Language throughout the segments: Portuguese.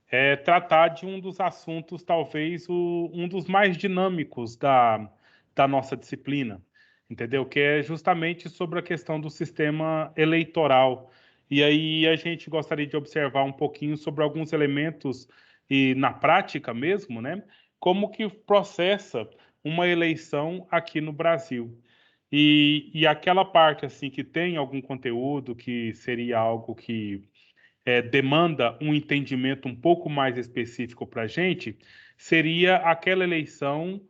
é tratar de um dos assuntos, talvez um dos mais dinâmicos da nossa disciplina, entendeu? Que é justamente sobre a questão do sistema eleitoral. E aí a gente gostaria de observar um pouquinho sobre alguns elementos e na prática mesmo, né? Como que processa uma eleição aqui no Brasil. E aquela parte assim que tem algum conteúdo que seria algo que demanda um entendimento um pouco mais específico para a gente, seria aquela eleição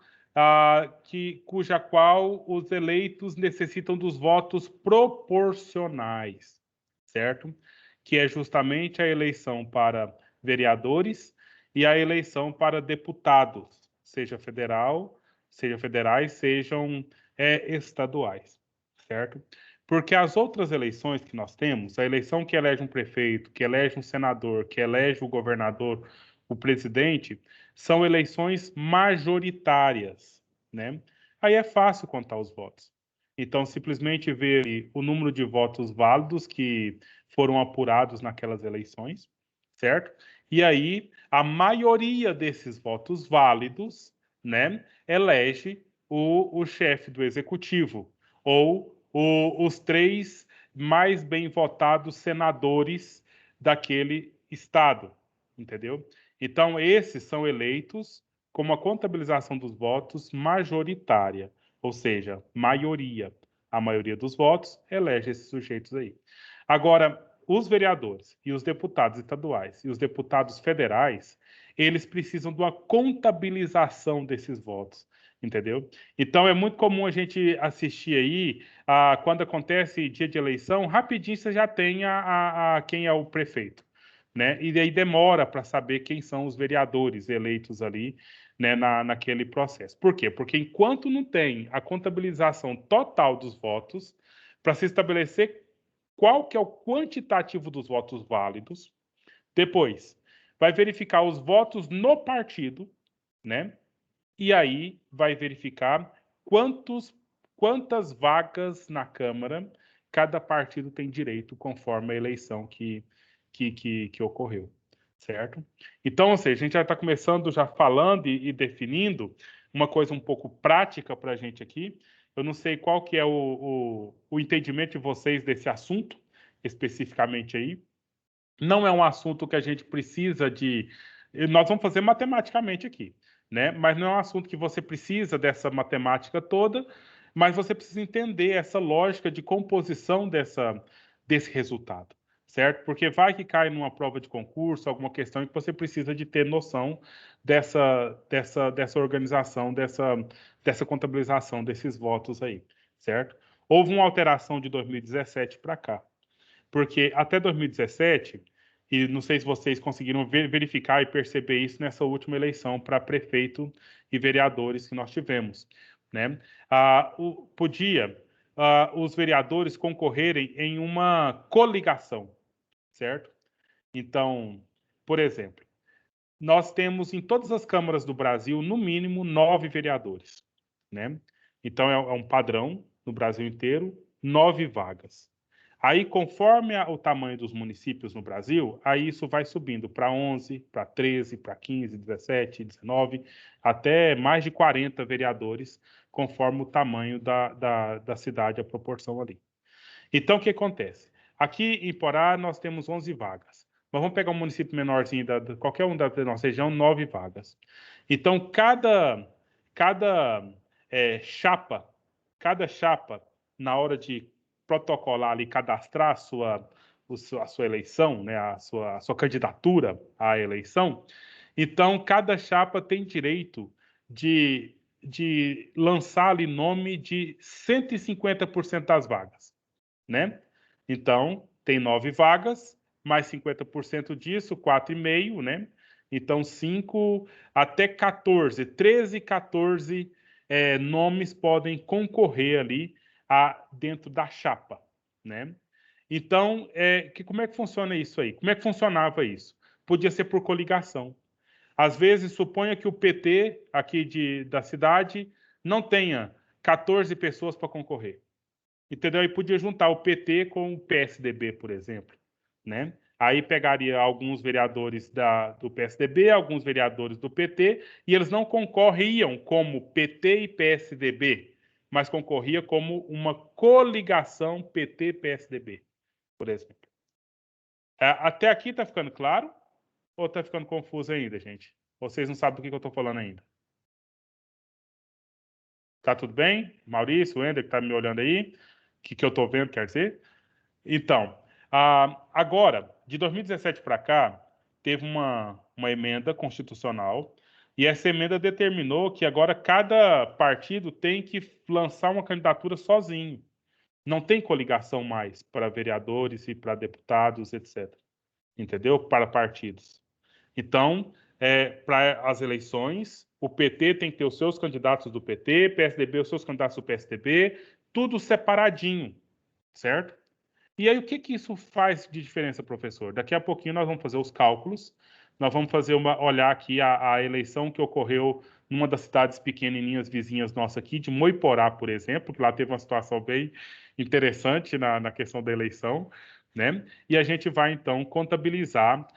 cuja qual os eleitos necessitam dos votos proporcionais, certo? Que é justamente a eleição para vereadores e a eleição para deputados, seja federais, sejam estaduais, certo? Porque as outras eleições que nós temos, a eleição que elege um prefeito, que elege um senador, que elege o governador, o presidente, são eleições majoritárias, né? Aí é fácil contar os votos. Então, simplesmente ver o número de votos válidos que foram apurados naquelas eleições, certo? E aí, a maioria desses votos válidos, né, elege o chefe do executivo, ou os três mais bem votados senadores daquele estado, entendeu? Então, esses são eleitos com uma contabilização dos votos majoritária, ou seja, maioria. A maioria dos votos elege esses sujeitos aí. Agora, os vereadores e os deputados estaduais e os deputados federais, eles precisam de uma contabilização desses votos, entendeu? Então, é muito comum a gente assistir aí, quando acontece dia de eleição, rapidinho você já tem quem é o prefeito, né? E aí demora para saber quem são os vereadores eleitos ali, né, naquele processo. Por quê? Porque enquanto não tem a contabilização total dos votos, para se estabelecer qual que é o quantitativo dos votos válidos, depois vai verificar os votos no partido, né? E aí vai verificar quantas vagas na Câmara cada partido tem direito conforme a eleição que ocorreu, certo? Então, ou seja, a gente já está começando já falando e definindo uma coisa um pouco prática para a gente aqui. Eu não sei qual que é o entendimento de vocês desse assunto, especificamente aí. Não é um assunto que a gente precisa de. Nós vamos fazer matematicamente aqui, né? Mas não é um assunto que você precisa dessa matemática toda, mas você precisa entender essa lógica de composição desse resultado, certo? Porque vai que cai numa prova de concurso, alguma questão em que você precisa de ter noção dessa organização, dessa contabilização desses votos aí, certo? Houve uma alteração de 2017 para cá. Porque até 2017, e não sei se vocês conseguiram verificar e perceber isso nessa última eleição para prefeito e vereadores que nós tivemos, né? Podia os vereadores concorrerem em uma coligação, certo? Então, por exemplo, nós temos em todas as câmaras do Brasil, no mínimo, 9 vereadores, né? Então, é um padrão no Brasil inteiro, 9 vagas. Aí, conforme o tamanho dos municípios no Brasil, aí isso vai subindo para 11, para 13, para 15, 17, 19, até mais de 40 vereadores, conforme o tamanho da cidade, a proporção ali. Então, o que acontece? Aqui em Porá, nós temos 11 vagas. Mas vamos pegar um município menorzinho, qualquer um da nossa região, 9 vagas. Então, cada chapa, cada chapa, na hora de protocolar ali, cadastrar a sua eleição, né, a sua candidatura à eleição, então, cada chapa tem direito de lançar ali nome de 150% das vagas, né? Então, tem 9 vagas, mais 50% disso, 4,5, né? Então, 5 até 14, 13, 14 nomes podem concorrer ali dentro da chapa, né? Então, como é que funciona isso aí? Como é que funcionava isso? Podia ser por coligação. Às vezes, suponha que o PT aqui da cidade não tenha 14 pessoas para concorrer. Entendeu? E podia juntar o PT com o PSDB, por exemplo, né? Aí pegaria alguns vereadores do PSDB, alguns vereadores do PT, e eles não concorriam como PT e PSDB, mas concorria como uma coligação PT-PSDB, por exemplo. Até aqui tá ficando claro? Ou tá ficando confuso ainda, gente? Vocês não sabem do que eu tô falando ainda? Tá tudo bem? Maurício, Wender, que tá me olhando aí? O que eu tô vendo, quer dizer? Então, agora, de 2017 para cá, teve uma emenda constitucional e essa emenda determinou que agora cada partido tem que lançar uma candidatura sozinho. Não tem coligação mais para vereadores e para deputados, etc. Entendeu? Para partidos. Então, para as eleições, o PT tem que ter os seus candidatos do PT, PSDB os seus candidatos do PSDB, tudo separadinho, certo? E aí, o que isso faz de diferença, professor? Daqui a pouquinho nós vamos fazer os cálculos, nós vamos olhar aqui a eleição que ocorreu numa das cidades pequenininhas vizinhas nossas aqui, de Moiporá, por exemplo, que lá teve uma situação bem interessante na questão da eleição, né? E a gente vai, então, contabilizar,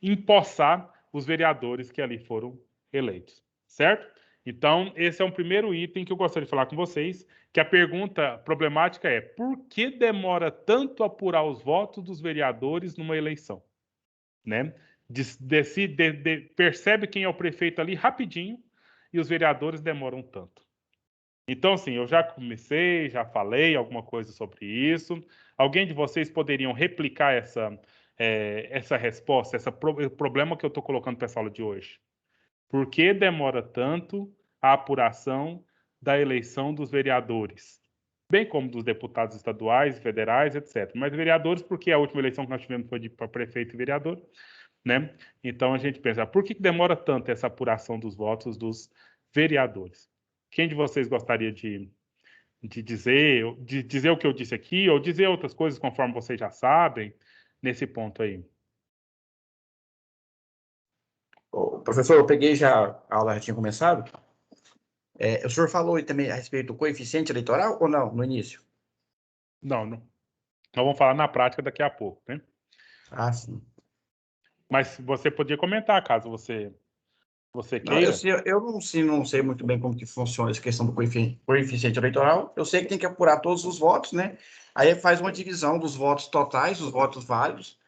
empossar os vereadores que ali foram eleitos, certo? Então, esse é um primeiro item que eu gostaria de falar com vocês, que a pergunta problemática é: por que demora tanto apurar os votos dos vereadores numa eleição? Né? Percebe quem é o prefeito ali rapidinho e os vereadores demoram tanto. Então, assim, eu já comecei, já falei alguma coisa sobre isso. Alguém de vocês poderiam replicar essa resposta, esse problema que eu estou colocando para essa aula de hoje? Por que demora tanto a apuração da eleição dos vereadores? Bem como dos deputados estaduais, federais, etc. Mas vereadores, porque a última eleição que nós tivemos foi para prefeito e vereador, né? Então a gente pensa, por que demora tanto essa apuração dos votos dos vereadores? Quem de vocês gostaria de dizer o que eu disse aqui, ou dizer outras coisas conforme vocês já sabem, nesse ponto aí? Ô, professor, eu peguei já, a aula já tinha começado. O senhor falou também a respeito do coeficiente eleitoral ou não, no início? Não, não. Nós vamos falar na prática daqui a pouco, né? Ah, sim. Mas você podia comentar, caso você Não, eu, queira. sei, eu não sei muito bem como que funciona essa questão do coeficiente eleitoral. Eu sei que tem que apurar todos os votos, né? Aí faz uma divisão dos votos totais, dos votos válidos,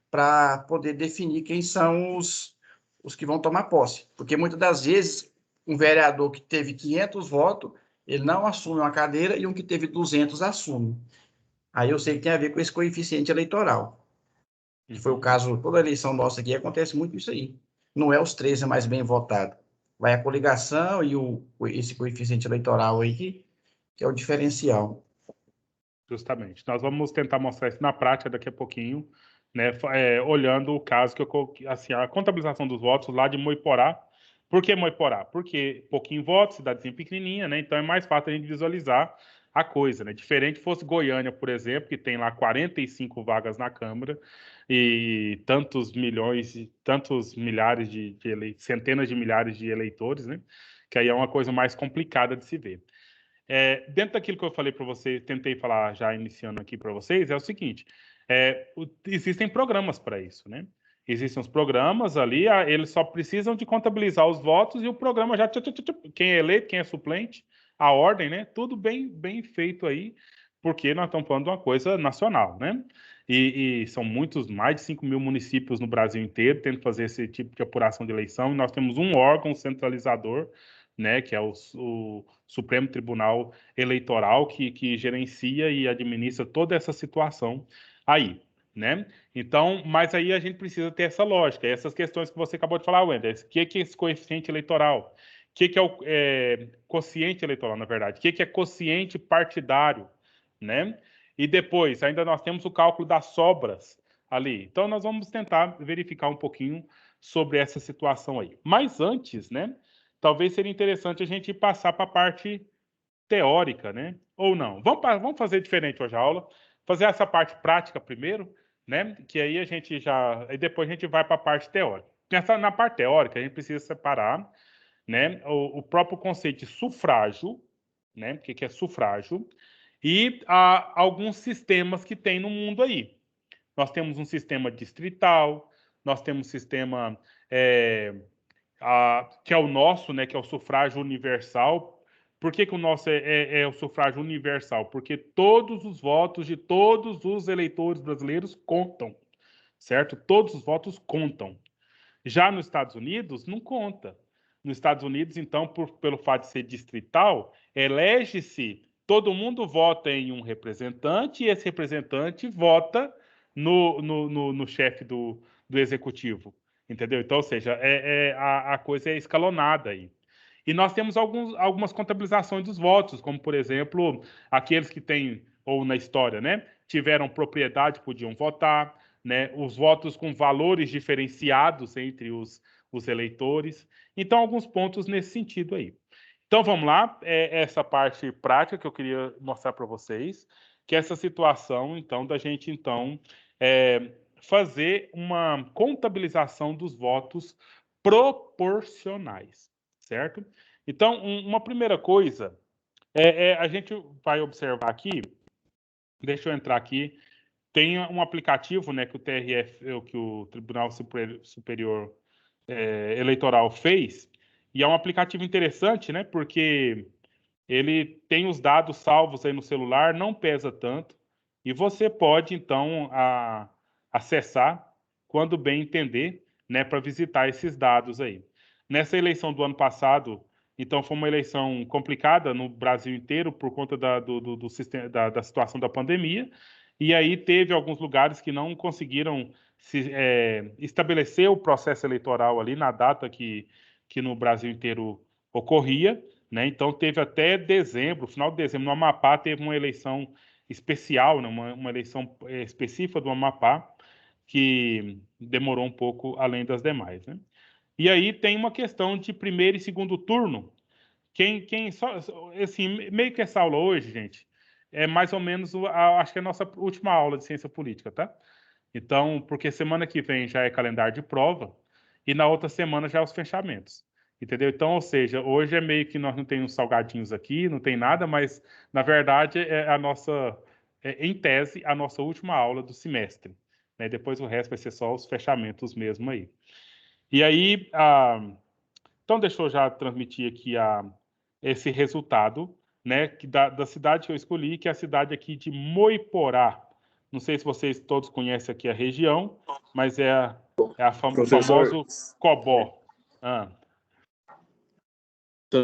para poder definir quem são os que vão tomar posse. Porque muitas das vezes, um vereador que teve 500 votos, ele não assume uma cadeira e um que teve 200 assume. Aí eu sei que tem a ver com esse coeficiente eleitoral, que foi o Uhum. caso, toda eleição nossa aqui acontece muito isso aí. Não é os 13 mais bem votados. Vai a coligação e esse coeficiente eleitoral aí que é o diferencial. Justamente. Nós vamos tentar mostrar isso na prática daqui a pouquinho, né? Olhando o caso assim, a contabilização dos votos lá de Moiporá. Por que Moiporá? Porque pouquinho voto, cidadezinha pequenininha, né? Então é mais fácil a gente visualizar a coisa, né? Diferente fosse Goiânia, por exemplo, que tem lá 45 vagas na Câmara e tantos milhões, tantos milhares centenas de milhares de eleitores, né? Que aí é uma coisa mais complicada de se ver. Dentro daquilo que eu falei para vocês, tentei falar já iniciando aqui para vocês, é o seguinte: existem programas para isso, né? Existem os programas ali, eles só precisam de contabilizar os votos e o programa já quem é eleito, quem é suplente, a ordem, né? Tudo bem feito aí, porque nós estamos falando de uma coisa nacional, né? E são mais de 5 mil municípios no Brasil inteiro tendo que fazer esse tipo de apuração de eleição, e nós temos um órgão centralizador, né, que é o Supremo Tribunal Eleitoral, que gerencia e administra toda essa situação aí, né? Então, mas aí a gente precisa ter essa lógica, essas questões que você acabou de falar, Wender. O que é esse coeficiente eleitoral? O que é o quociente eleitoral, na verdade? O que é quociente partidário, né? E depois, ainda nós temos o cálculo das sobras ali. Então, nós vamos tentar verificar um pouquinho sobre essa situação aí. Mas antes, né? Talvez seria interessante a gente passar para a parte teórica, né? Ou não. Vamos fazer diferente hoje a aula. Fazer essa parte prática primeiro, né? Que aí a gente já. Aí depois a gente vai para a parte teórica. Na parte teórica, a gente precisa separar, né, o próprio conceito de sufrágio, né? O que é sufrágio, e alguns sistemas que tem no mundo aí. Nós temos um sistema distrital, nós temos um sistema que é o nosso, né, que é o sufrágio universal. Por que o nosso é o sufrágio universal? Porque todos os votos de todos os eleitores brasileiros contam, certo? Todos os votos contam. Já nos Estados Unidos, não conta. Nos Estados Unidos, então, pelo fato de ser distrital, elege-se, todo mundo vota em um representante e esse representante vota no chefe do executivo, entendeu? Então, ou seja, a coisa é escalonada aí. E nós temos algumas contabilizações dos votos, como, por exemplo, aqueles que têm, ou na história, né, tiveram propriedade podiam votar, né, os votos com valores diferenciados entre os eleitores. Então, alguns pontos nesse sentido aí. Então, vamos lá, essa parte prática que eu queria mostrar para vocês, que é essa situação, então, da gente, então, fazer uma contabilização dos votos proporcionais, certo? Então, uma primeira coisa, a gente vai observar aqui, deixa eu entrar aqui, tem um aplicativo, né, que o TRF, que o Tribunal Superior Eleitoral fez, e é um aplicativo interessante, né, porque ele tem os dados salvos aí no celular, não pesa tanto, e você pode, então, acessar quando bem entender, né, para visitar esses dados aí. Nessa eleição do ano passado, então, foi uma eleição complicada no Brasil inteiro por conta do sistema, da situação da pandemia, e aí teve alguns lugares que não conseguiram estabelecer o processo eleitoral ali na data que no Brasil inteiro ocorria, né? Então, teve até dezembro, final de dezembro, no Amapá, teve uma eleição especial, né? uma eleição específica do Amapá, que demorou um pouco além das demais, né? E aí tem uma questão de primeiro e segundo turno. Assim, meio que essa aula hoje, gente, é mais ou menos, acho que é a nossa última aula de ciência política, tá? Então, porque semana que vem já é calendário de prova e na outra semana já é os fechamentos. Entendeu? Então, ou seja, hoje é meio que nós não temos salgadinhos aqui, não tem nada, mas na verdade é a nossa, em tese, a nossa última aula do semestre. Né? Depois o resto vai ser só os fechamentos mesmo aí. E aí, então deixa eu já transmitir aqui esse resultado, né, da cidade que eu escolhi, que é a cidade aqui de Moiporá. Não sei se vocês todos conhecem aqui a região, mas o Professor, famoso Cobó.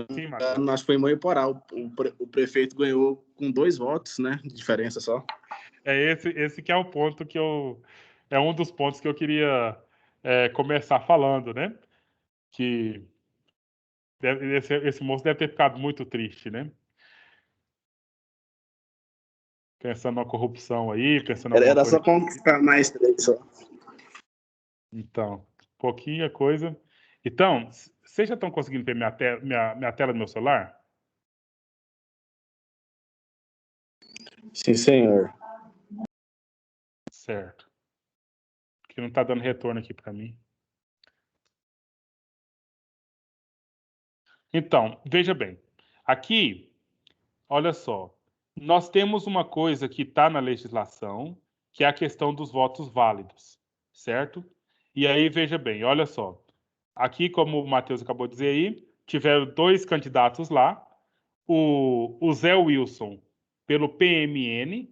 Sim, Matheus. acho que foi em Moiporá. O prefeito ganhou com 2 votos, né? De diferença só. Esse que é o ponto é um dos pontos que eu queria começar falando, né? Que esse moço deve ter ficado muito triste, né? Pensando na corrupção aí, pensando em alguma Era coisa. só conquistar mais 3 só. Então, pouquinha coisa. Então, vocês já estão conseguindo ver minha tela do meu celular? Sim, senhor. Certo. Porque não está dando retorno aqui para mim. Então, veja bem. Aqui, olha só. Nós temos uma coisa que está na legislação, que é a questão dos votos válidos, certo? E aí, veja bem, olha só. Aqui, como o Matheus acabou de dizer aí, tiveram 2 candidatos lá. O Zé Wilson, pelo PMN,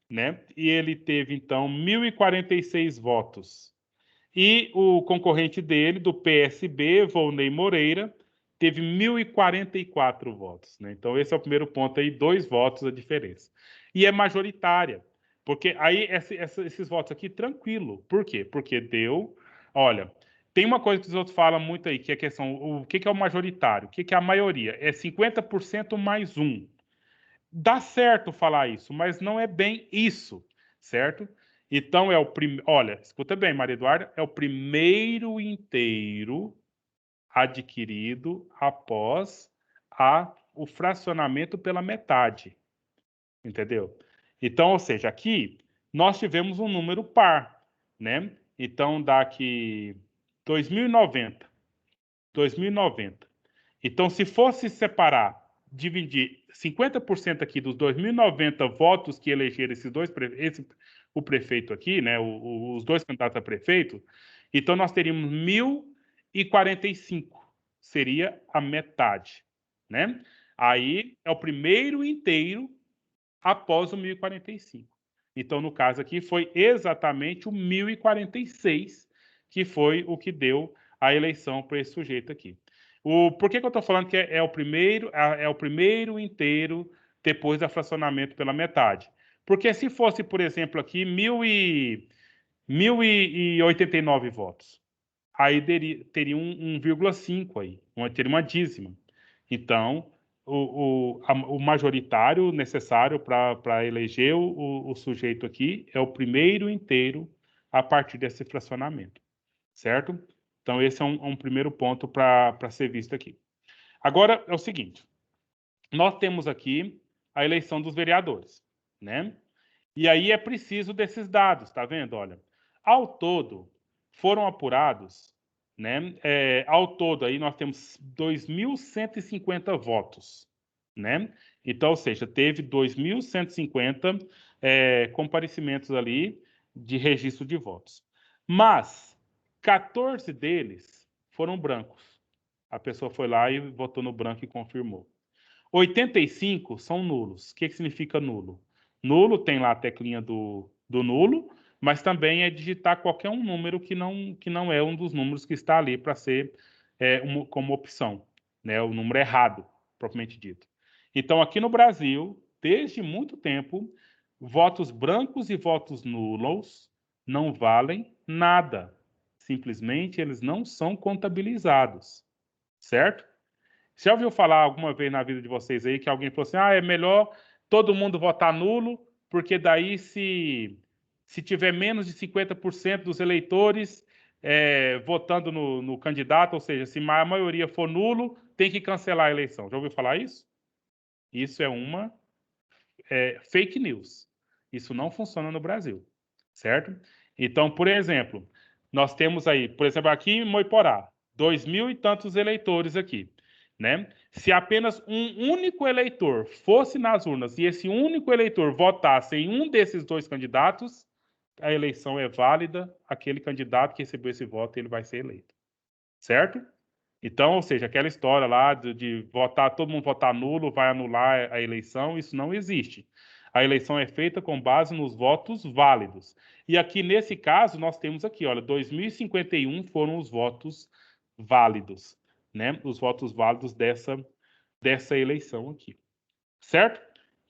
né? E ele teve, então, 1.046 votos. E o concorrente dele, do PSB, Volney Moreira, teve 1.044 votos, né? Então, esse é o primeiro ponto aí, 2 votos a diferença. E é majoritária, porque aí esses votos aqui, tranquilo. Por quê? Porque deu... Olha, tem uma coisa que os outros falam muito aí, que é a questão, o que é o majoritário? O que é a maioria? É 50% mais 1. Dá certo falar isso, mas não é bem isso, certo? Então, olha, escuta bem, Maria Eduarda, é o primeiro inteiro adquirido após o fracionamento pela metade, entendeu? Então, ou seja, aqui nós tivemos um número par, né? Então, dá aqui 2090. 2090. Então, se fosse separar, dividir 50% aqui dos 2.090 votos que elegeram esse o prefeito aqui, né, os dois candidatos a prefeito, então nós teríamos 1.045, seria a metade, né? Aí é o primeiro inteiro após o 1.045. Então, no caso aqui, foi exatamente o 1.046, que foi o que deu a eleição para esse sujeito aqui. Por que eu estou falando que é o primeiro inteiro depois do fracionamento pela metade? Porque se fosse, por exemplo, aqui 1.089 votos, aí teria 1,5 aí, teria uma dízima. Então, o majoritário necessário para eleger o sujeito aqui é o primeiro inteiro a partir desse fracionamento, certo? Então, esse é um primeiro ponto para ser visto aqui. Agora, é o seguinte, nós temos aqui a eleição dos vereadores, né? E aí é preciso desses dados, tá vendo? Olha, ao todo, foram apurados, né? Ao todo, aí nós temos 2.150 votos, né? Então, ou seja, teve 2.150 comparecimentos ali de registro de votos. Mas 14 deles foram brancos. A pessoa foi lá e votou no branco e confirmou. 85 são nulos. O que significa nulo? Nulo tem lá a teclinha do nulo, mas também é digitar qualquer um número que não é um dos números que está ali para ser como opção, né? O número errado, propriamente dito. Então, aqui no Brasil, desde muito tempo, votos brancos e votos nulos não valem nada. Simplesmente eles não são contabilizados, certo? Você já ouviu falar alguma vez na vida de vocês aí que alguém falou assim, é melhor todo mundo votar nulo, porque daí se tiver menos de 50% dos eleitores votando no candidato, ou seja, se a maioria for nulo, tem que cancelar a eleição. Já ouviu falar isso? Isso é uma fake news. Isso não funciona no Brasil, certo? Então, por exemplo, nós temos aí, por exemplo, aqui em Moiporá, 2.000 e tantos eleitores aqui, né? Se apenas um único eleitor fosse nas urnas e esse único eleitor votasse em um desses dois candidatos, a eleição é válida, aquele candidato que recebeu esse voto, ele vai ser eleito, certo? Então, ou seja, aquela história lá de votar, todo mundo votar nulo, vai anular a eleição, isso não existe. A eleição é feita com base nos votos válidos. E aqui, nesse caso, nós temos aqui, olha, 2.051 foram os votos válidos, né? Os votos válidos dessa eleição aqui. Certo?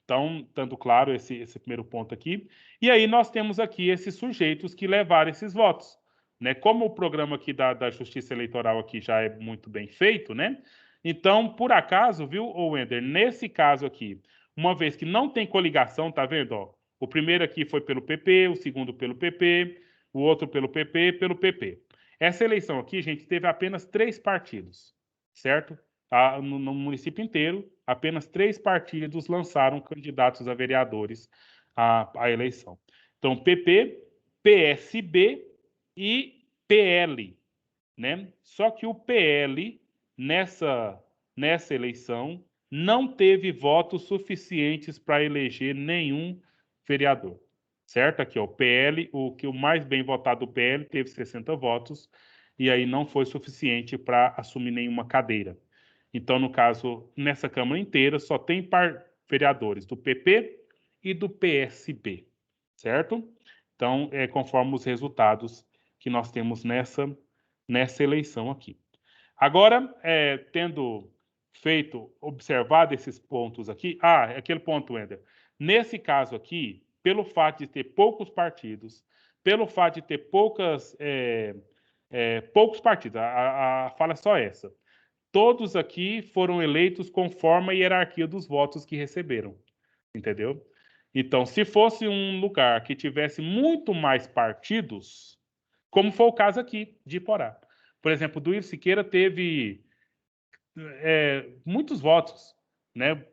Então, estando claro esse primeiro ponto aqui. E aí nós temos aqui esses sujeitos que levaram esses votos. Né? Como o programa aqui da Justiça Eleitoral aqui já é muito bem feito, né? Então, por acaso, viu, Wender, nesse caso aqui, uma vez que não tem coligação, tá vendo? Ó, o primeiro aqui foi pelo PP, o segundo pelo PP, o outro pelo PP, pelo PP. Essa eleição aqui, gente, teve apenas 3 partidos, certo? No município inteiro, apenas 3 partidos lançaram candidatos a vereadores à eleição. Então, PP, PSB e PL, né? Só que o PL, nessa eleição, não teve votos suficientes para eleger nenhum vereador, certo? Aqui, ó, o PL, o mais bem votado do PL teve 60 votos, e aí não foi suficiente para assumir nenhuma cadeira. Então, no caso, nessa Câmara inteira, só tem vereadores do PP e do PSB, certo? Então, conforme os resultados que nós temos nessa eleição aqui. Agora, tendo observado esses pontos aqui, aquele ponto, Wender. Nesse caso aqui, pelo fato de ter poucos partidos, pelo fato de ter poucos partidos, a fala é só essa. Todos aqui foram eleitos conforme a hierarquia dos votos que receberam, entendeu? Então, se fosse um lugar que tivesse muito mais partidos, como foi o caso aqui de Iporá. Por exemplo, o Duílio Siqueira teve muitos votos, né?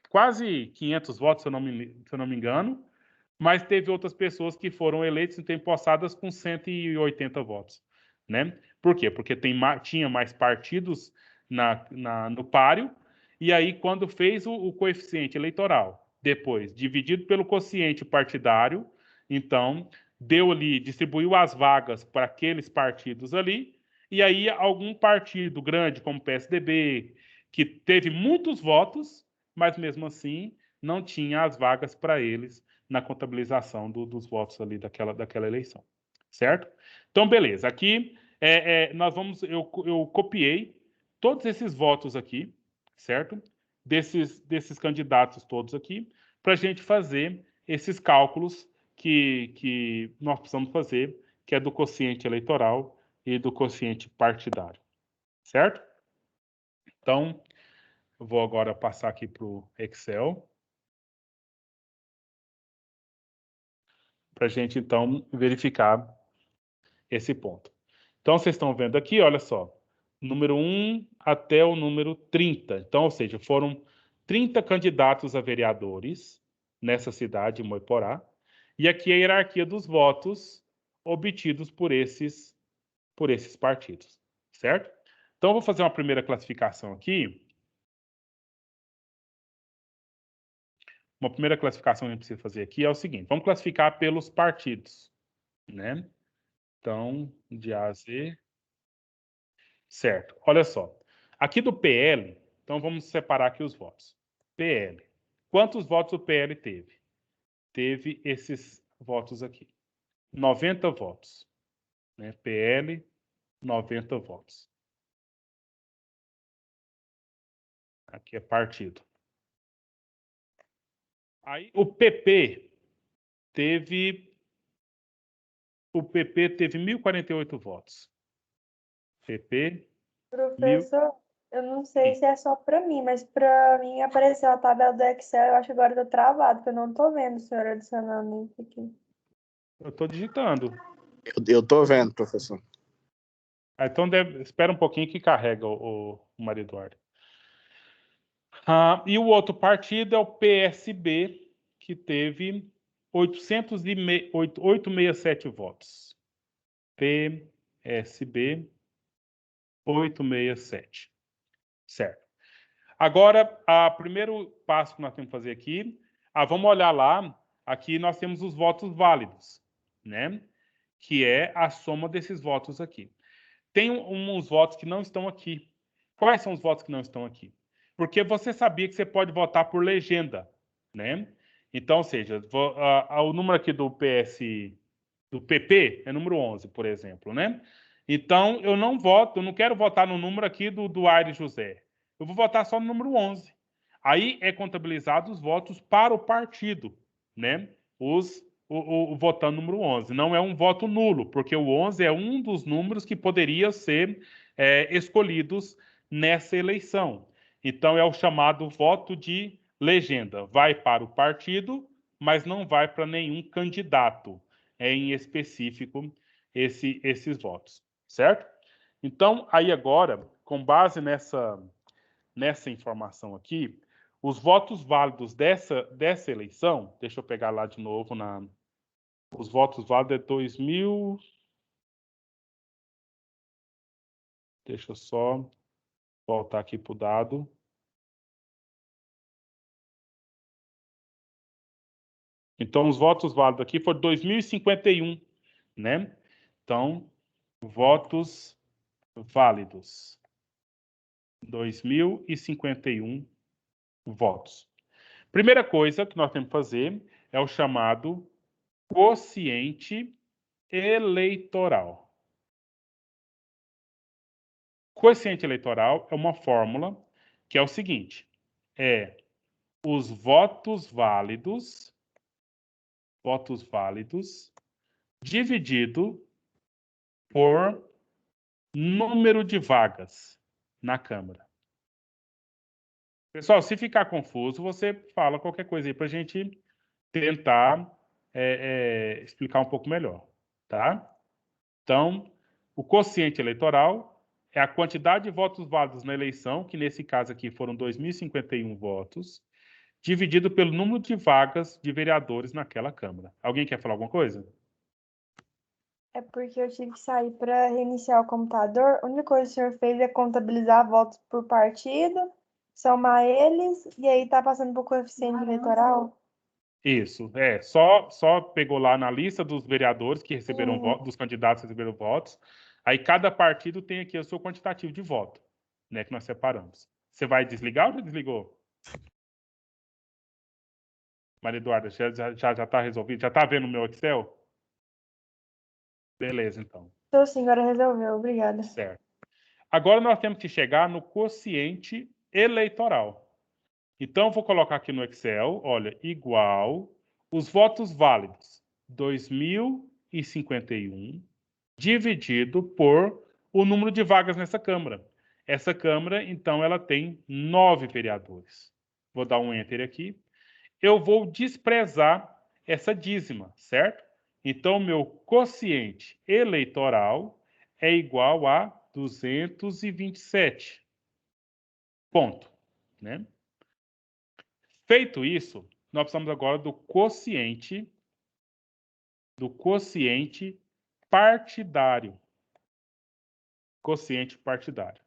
Quase 500 votos, se eu não me engano, mas teve outras pessoas que foram eleitas e empossadas com 180 votos, né? Por quê? Porque tinha mais partidos no páreo, e aí quando fez o coeficiente eleitoral, depois dividido pelo quociente partidário, Então, deu ali, distribuiu as vagas para aqueles partidos ali, e aí algum partido grande, como o PSDB, que teve muitos votos, mas mesmo assim não tinha as vagas para eles na contabilização dos votos ali daquela eleição, certo? Então, beleza. Aqui eu copiei todos esses votos aqui, certo? Desses candidatos todos aqui, para a gente fazer esses cálculos que nós precisamos fazer, que é do quociente eleitoral e do quociente partidário, certo? Então, eu vou agora passar aqui para o Excel, para a gente, então, verificar esse ponto. Então, vocês estão vendo aqui, olha só, número 1 até o número 30. Então, ou seja, foram 30 candidatos a vereadores nessa cidade, Moiporá, e aqui a hierarquia dos votos obtidos por esses partidos, certo? Então, eu vou fazer uma primeira classificação aqui. Uma primeira classificação que a gente precisa fazer aqui é o seguinte: vamos classificar pelos partidos, né? Então, de A a Z. Certo. Olha só. Aqui do PL, então vamos separar aqui os votos. PL. Quantos votos o PL teve? Teve esses votos aqui. 90 votos. Né? PL, 90 votos. Aqui é partido. Aí o PP teve 1.048 votos. PP, Professor, eu não sei se é só para mim, mas para mim apareceu a tabela do Excel. Eu acho que agora eu tô travado, porque eu não tô vendo o senhor adicionando isso aqui. Eu estou digitando. Eu tô vendo, professor. Então espera um pouquinho que carrega o Maria Eduarda. E o outro partido é o PSB, que teve 867 votos. PSB 867. Certo. Agora, o primeiro passo que nós temos que fazer aqui, vamos olhar lá, aqui nós temos os votos válidos, né? Que é a soma desses votos aqui. Tem uns votos que não estão aqui. Quais são os votos que não estão aqui? Porque você sabia que você pode votar por legenda, né? Então, ou seja, o número aqui do PP é número 11, por exemplo, né? Então, eu não quero votar no número aqui do Aires José. Eu vou votar só no número 11. Aí é contabilizado os votos para o partido, né? O votando número 11. Não é um voto nulo, porque o 11 é um dos números que poderia ser escolhidos nessa eleição. Então, é o chamado voto de legenda. Vai para o partido, mas não vai para nenhum candidato em específico esses votos, certo? Então, aí agora, com base nessa informação aqui, os votos válidos dessa eleição, deixa eu pegar lá de novo, os votos válidos é 2000... Deixa eu só voltar aqui para o dado. Então, os votos válidos aqui foram 2051, né? Então, votos válidos. 2051 votos. Primeira coisa que nós temos que fazer é o chamado quociente eleitoral. Quociente eleitoral é uma fórmula que é o seguinte: os votos válidos dividido por número de vagas na Câmara. Pessoal, se ficar confuso, você fala qualquer coisa aí para a gente tentar explicar um pouco melhor, tá? Então, o quociente eleitoral é a quantidade de votos válidos na eleição, que nesse caso aqui foram 2.051 votos, dividido pelo número de vagas de vereadores naquela Câmara. Alguém quer falar alguma coisa? É porque eu tive que sair para reiniciar o computador. A única coisa que o senhor fez é contabilizar votos por partido, somar eles, e aí tá passando por coeficiente eleitoral. Isso, só pegou lá na lista dos vereadores que receberam votos, dos candidatos que receberam votos. Aí cada partido tem aqui o seu quantitativo de voto, né, que nós separamos. Você vai desligar ou já desligou? Maria Eduarda, já está resolvido? Já está vendo o meu Excel? Beleza, então. Tô sim, agora resolveu. Obrigada. Certo. Agora nós temos que chegar no quociente eleitoral. Então, eu vou colocar aqui no Excel, olha, igual os votos válidos, 2.051, dividido por o número de vagas nessa Câmara. Essa Câmara, então, ela tem 9 vereadores. Vou dar um Enter aqui. Eu vou desprezar essa dízima, certo? Então, meu quociente eleitoral é igual a 227. Ponto, né? Feito isso, nós precisamos agora do quociente partidário. Quociente partidário. O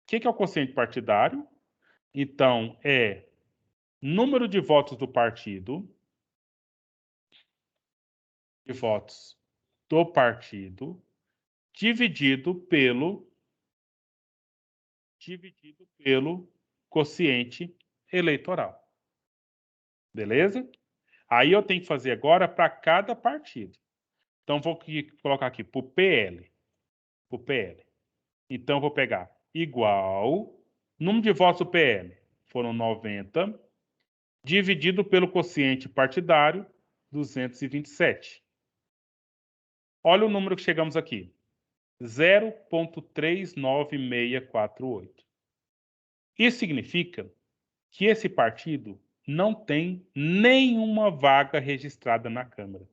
que é o quociente partidário? Então, é número de votos do partido, dividido pelo quociente eleitoral. Beleza? Aí eu tenho que fazer agora para cada partido. Então, vou colocar aqui para o PL. Então, vou pegar igual, número de votos do PL foram 90, dividido pelo quociente partidário, 227. Olha o número que chegamos aqui, 0,39648. Isso significa que esse partido não tem nenhuma vaga registrada na Câmara.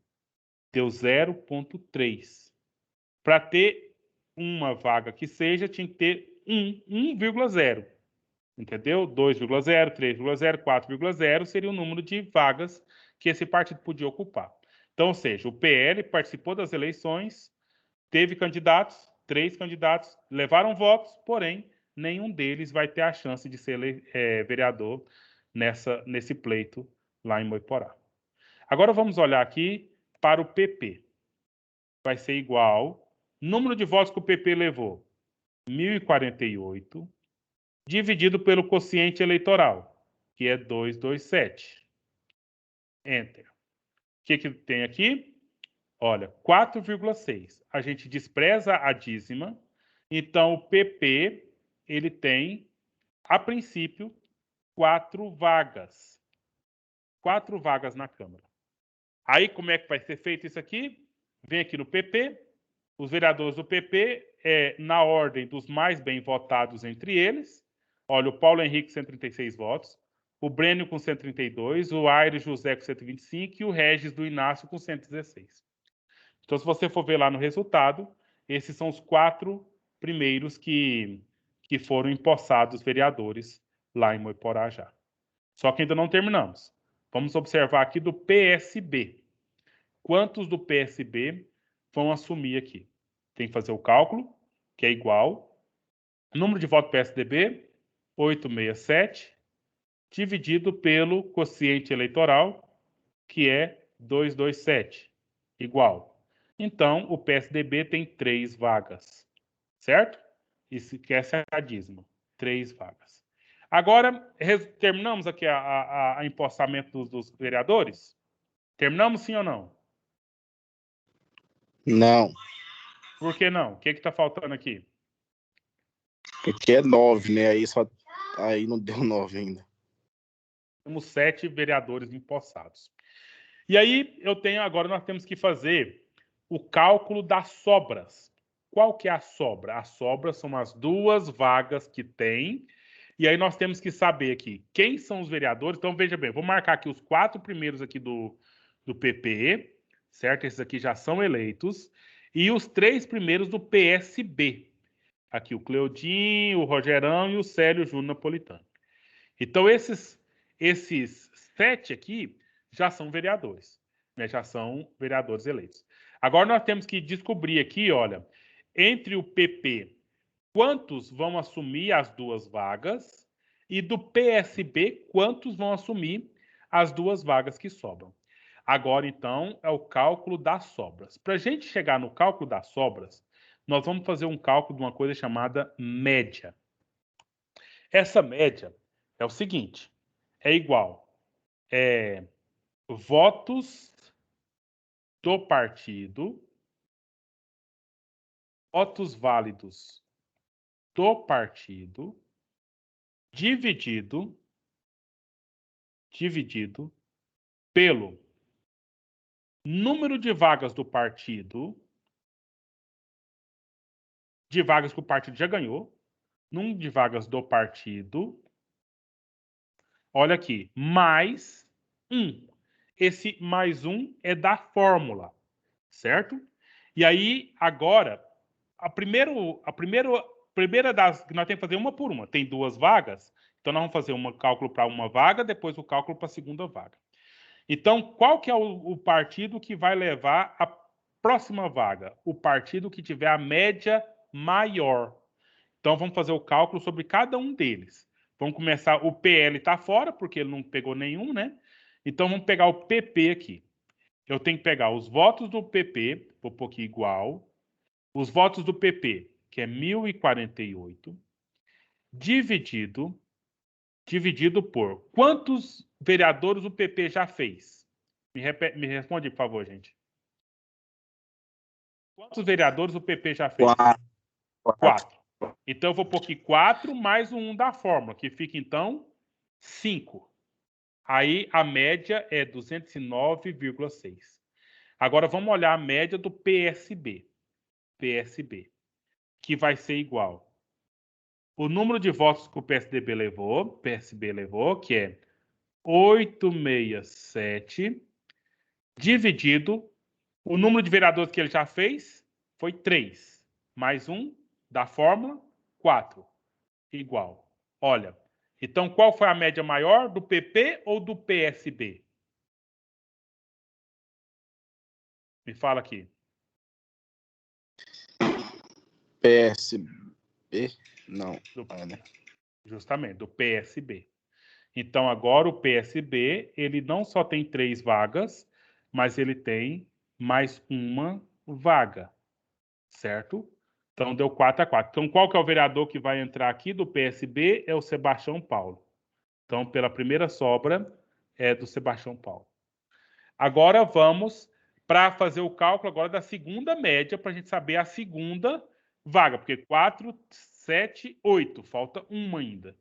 Deu 0,3. Para ter uma vaga que seja, tinha que ter 1,0. Entendeu? 2,0, 3,0, 4,0 seria o número de vagas que esse partido podia ocupar. Então, ou seja, o PL participou das eleições, teve candidatos, 3 candidatos levaram votos, porém, nenhum deles vai ter a chance de ser vereador nesse pleito lá em Moiporá. Agora vamos olhar aqui para o PP. Vai ser igual, número de votos que o PP levou, 1.048, dividido pelo quociente eleitoral, que é 227. Enter. O que tem aqui? Olha, 4,6. A gente despreza a dízima, então o PP ele tem, a princípio, 4 vagas. 4 vagas na Câmara. Aí, como é que vai ser feito isso aqui? Vem aqui no PP, os vereadores do PP, na ordem dos mais bem votados entre eles. Olha, o Paulo Henrique, 136 votos, o Brênio com 132, o Aires José com 125 e o Regis do Inácio com 116. Então, se você for ver lá no resultado, esses são os 4 primeiros que foram empossados vereadores lá em Moiporá já. Só que ainda não terminamos. Vamos observar aqui do PSB. Quantos do PSB vão assumir aqui? Tem que fazer o cálculo, que é igual. Número de votos PSDB, 867, dividido pelo quociente eleitoral, que é 227, igual. Então, o PSDB tem 3 vagas, certo? Isso que essa é a dízima, 3 vagas. Agora, terminamos aqui a empossamento dos vereadores? Terminamos, sim ou não? Não, Por que não? O que está faltando aqui? porque é 9, né? Aí não deu 9 ainda. Temos 7 vereadores empossados. E aí, agora nós temos que fazer o cálculo das sobras. Qual que é a sobra? A sobra são as 2 vagas que tem. E aí nós temos que saber aqui quem são os vereadores. Então, veja bem, vou marcar aqui os 4 primeiros aqui do PP, certo? Esses aqui já são eleitos. E os 3 primeiros do PSB. Aqui o Cleodinho, o Rogerão e o Célio Júnior Napolitano. Então, esses 7 aqui já são vereadores, né? Já são vereadores eleitos. Agora nós temos que descobrir aqui, olha, entre o PP, quantos vão assumir as 2 vagas e do PSB, quantos vão assumir as 2 vagas que sobram. Agora, então, é o cálculo das sobras. Para a gente chegar no cálculo das sobras, nós vamos fazer um cálculo de uma coisa chamada média. Essa média é o seguinte, é igual votos do partido, votos válidos do partido, dividido pelo número de vagas do partido, de vagas que o partido já ganhou, número de vagas do partido, olha aqui, mais 1. Esse mais 1 é da fórmula, certo? E aí, agora, a primeira das que nós temos que fazer uma por uma. Tem 2 vagas, então nós vamos fazer um cálculo para uma vaga, depois o cálculo para a segunda vaga. Então, qual que é o partido que vai levar a próxima vaga? O partido que tiver a média maior. Então, vamos fazer o cálculo sobre cada um deles. Vamos começar, o PL está fora, porque ele não pegou nenhum, né? Então, vamos pegar o PP aqui. Eu tenho que pegar os votos do PP, vou pôr aqui igual, os votos do PP, que é 1.048, dividido por quantos vereadores o PP já fez? Me responde, por favor, gente. Quantos vereadores o PP já fez? 4. Então, eu vou pôr aqui 4 mais o 1 da fórmula, que fica, então, 5. Aí, a média é 209,6. Agora, vamos olhar a média do PSB. Que vai ser igual o número de votos que o PSB levou, que é 867, dividido o número de vereadores que ele já fez, foi 3, mais 1 da fórmula, 4, igual. Olha, então qual foi a média maior, do PP ou do PSB? Me fala aqui. PSB? Não. Né? Justamente, do PSB. Então, agora o PSB, ele não só tem 3 vagas, mas ele tem mais uma vaga, certo? Então, deu 4-4. Então, qual que é o vereador que vai entrar aqui do PSB? É o Sebastião Paulo. Então, pela primeira sobra, é do Sebastião Paulo. Agora, vamos para fazer o cálculo agora da segunda média, para a gente saber a segunda vaga, porque 4, 7, 8, falta uma ainda.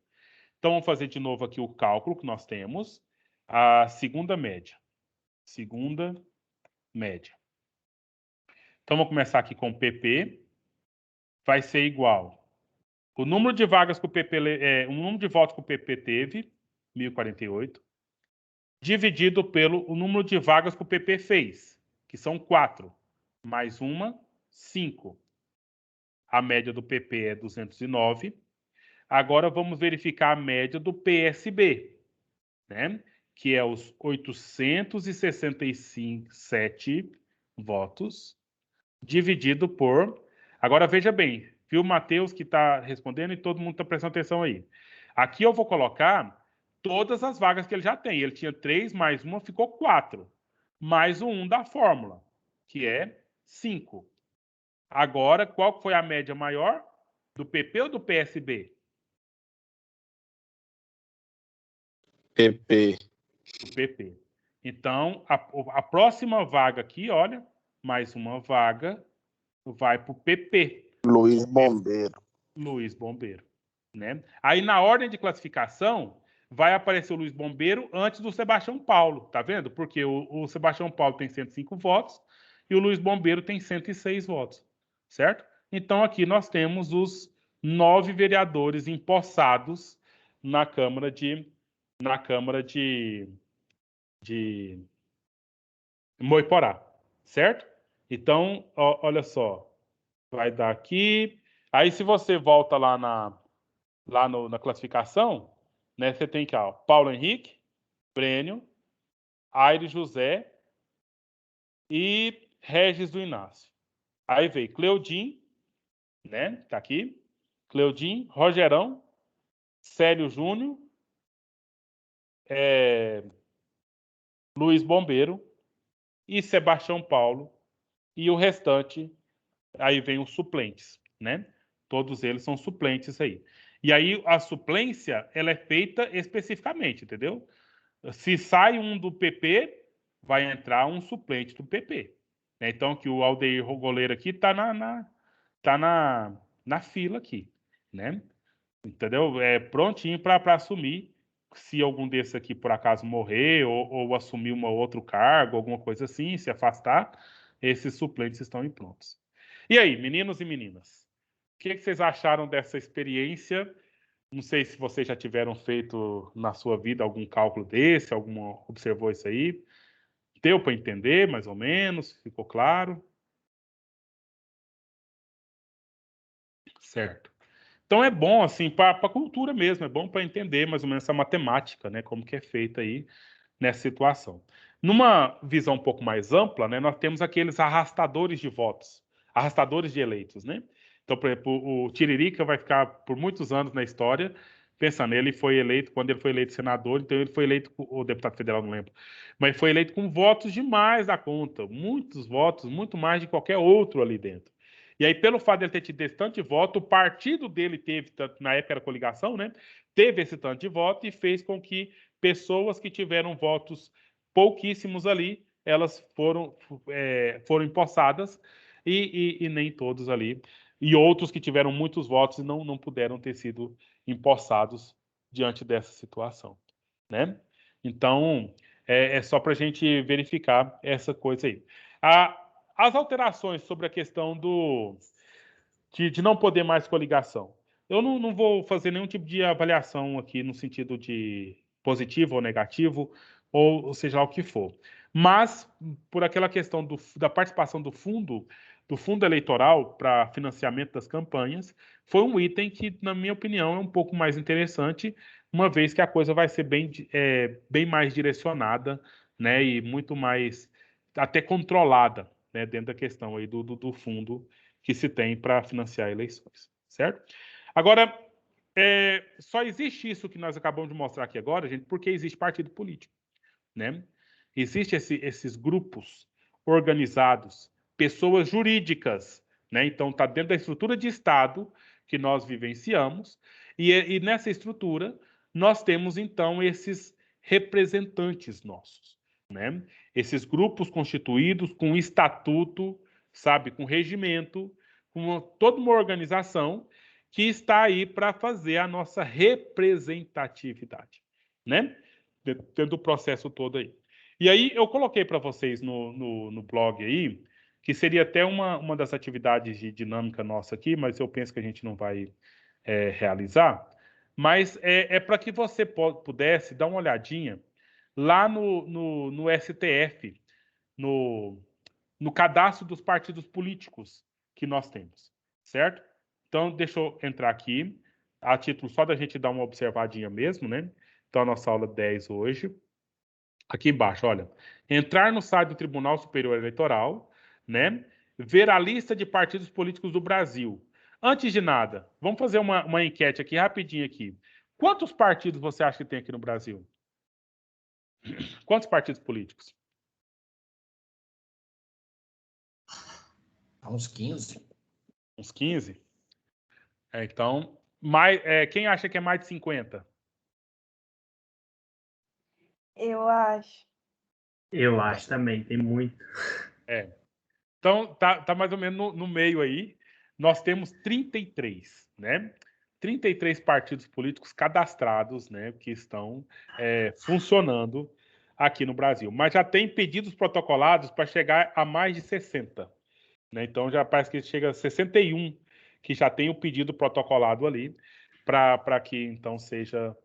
Então, vamos fazer de novo aqui o cálculo que nós temos. A segunda média. Segunda média. Então, vamos começar aqui com o PP. Vai ser igual. O número de vagas que o PP... o número de votos que o PP teve, 1.048, dividido pelo o número de vagas que o PP fez, que são 4. Mais uma, 5. A média do PP é 209. Agora, vamos verificar a média do PSB, né? Que é os 867 votos, dividido por... Agora, veja bem, viu o Matheus que está respondendo e todo mundo está prestando atenção aí. Aqui eu vou colocar todas as vagas que ele já tem. Ele tinha 3, mais uma, ficou 4. Mais o 1 da fórmula, que é 5. Agora, qual foi a média maior? Do PP ou do PSB? PP. Do PP. Então, a próxima vaga aqui, olha, mais uma vaga vai para o PP. Luiz Bombeiro. Luiz Bombeiro. Né? Aí, na ordem de classificação, vai aparecer o Luiz Bombeiro antes do Sebastião Paulo, tá vendo? Porque o Sebastião Paulo tem 105 votos e o Luiz Bombeiro tem 106 votos, certo? Então, aqui nós temos os 9 vereadores empossados na Câmara de Moiporá, certo? Então, olha só, vai dar aqui. Aí, se você volta lá na classificação, né, você tem que, ó, Paulo Henrique, Brênio, Aires José e Regis do Inácio. Aí veio Cleudin, né, tá aqui, Cleudin, Rogerão, Célio Júnior, Luiz Bombeiro e Sebastião Paulo, e o restante, aí vem os suplentes, né? Todos eles são suplentes aí. E aí a suplência, ela é feita especificamente, entendeu? Se sai um do PP, vai entrar um suplente do PP. Né? Então, que o Aldeir Goleiro aqui está na fila aqui, né? Entendeu? É prontinho para assumir. Se algum desses aqui, por acaso, morrer ou assumir um outro cargo, alguma coisa assim, se afastar, esses suplentes estão em prontos. E aí, meninos e meninas? O que vocês acharam dessa experiência? Não sei se vocês já tiveram feito na sua vida algum cálculo desse, alguma observou isso aí. Deu para entender, mais ou menos? Ficou claro? Certo. Então é bom, assim, para a cultura mesmo, é bom para entender mais ou menos essa matemática, né? Como que é feita aí nessa situação. Numa visão um pouco mais ampla, né, nós temos aqueles arrastadores de votos, arrastadores de eleitos, né? Então, por exemplo, o Tiririca vai ficar por muitos anos na história pensando, ele foi eleito, quando ele foi eleito senador, então ele foi eleito, ou deputado federal, não lembro, mas foi eleito com votos demais da conta, muitos votos, muito mais de qualquer outro ali dentro. E aí, pelo fato de ele ter tido esse tanto de voto, o partido dele teve, na época era coligação, né? Teve esse tanto de voto e fez com que pessoas que tiveram votos pouquíssimos ali, elas foram empossadas e nem todos ali. E outros que tiveram muitos votos e não puderam ter sido empossados diante dessa situação, né? Então, é só para a gente verificar essa coisa aí. As alterações sobre a questão de não poder mais coligação. Eu não vou fazer nenhum tipo de avaliação aqui no sentido de positivo ou negativo, ou seja lá o que for. Mas, por aquela questão da participação do fundo eleitoral para financiamento das campanhas, foi um item que, na minha opinião, é um pouco mais interessante, uma vez que a coisa vai ser bem mais direcionada, né, e muito mais até controlada, né, dentro da questão aí do fundo que se tem para financiar eleições, certo? Agora, só existe isso que nós acabamos de mostrar aqui agora, gente, porque existe partido político, né? Existem esses grupos organizados, pessoas jurídicas, né? Então, está dentro da estrutura de Estado que nós vivenciamos, e nessa estrutura nós temos, então, esses representantes nossos, né? Esses grupos constituídos com estatuto, sabe, com regimento, com toda uma organização que está aí para fazer a nossa representatividade, né? Dentro do processo todo aí. E aí eu coloquei para vocês no blog aí, que seria até uma das atividades de dinâmica nossa aqui, mas eu penso que a gente não vai realizar. Mas é para que você pudesse dar uma olhadinha lá no STF, no cadastro dos partidos políticos que nós temos, certo? Então, deixa eu entrar aqui, a título só da gente dar uma observadinha mesmo, né? Então, a nossa aula 10 hoje. Aqui embaixo, olha. Entrar no site do Tribunal Superior Eleitoral, né? Ver a lista de partidos políticos do Brasil. Antes de nada, vamos fazer uma enquete aqui, rapidinho aqui. Quantos partidos você acha que tem aqui no Brasil? Quantos partidos políticos? Uns 15. Uns 15? Então, quem acha que é mais de 50? Eu acho. Eu acho também, tem muito. Então, tá mais ou menos no meio aí. Nós temos 33, né? 33 partidos políticos cadastrados, né? Que estão funcionando aqui no Brasil. Mas já tem pedidos protocolados para chegar a mais de 60. Né? Então, já parece que chega a 61 que já tem o pedido protocolado ali para que, então, seja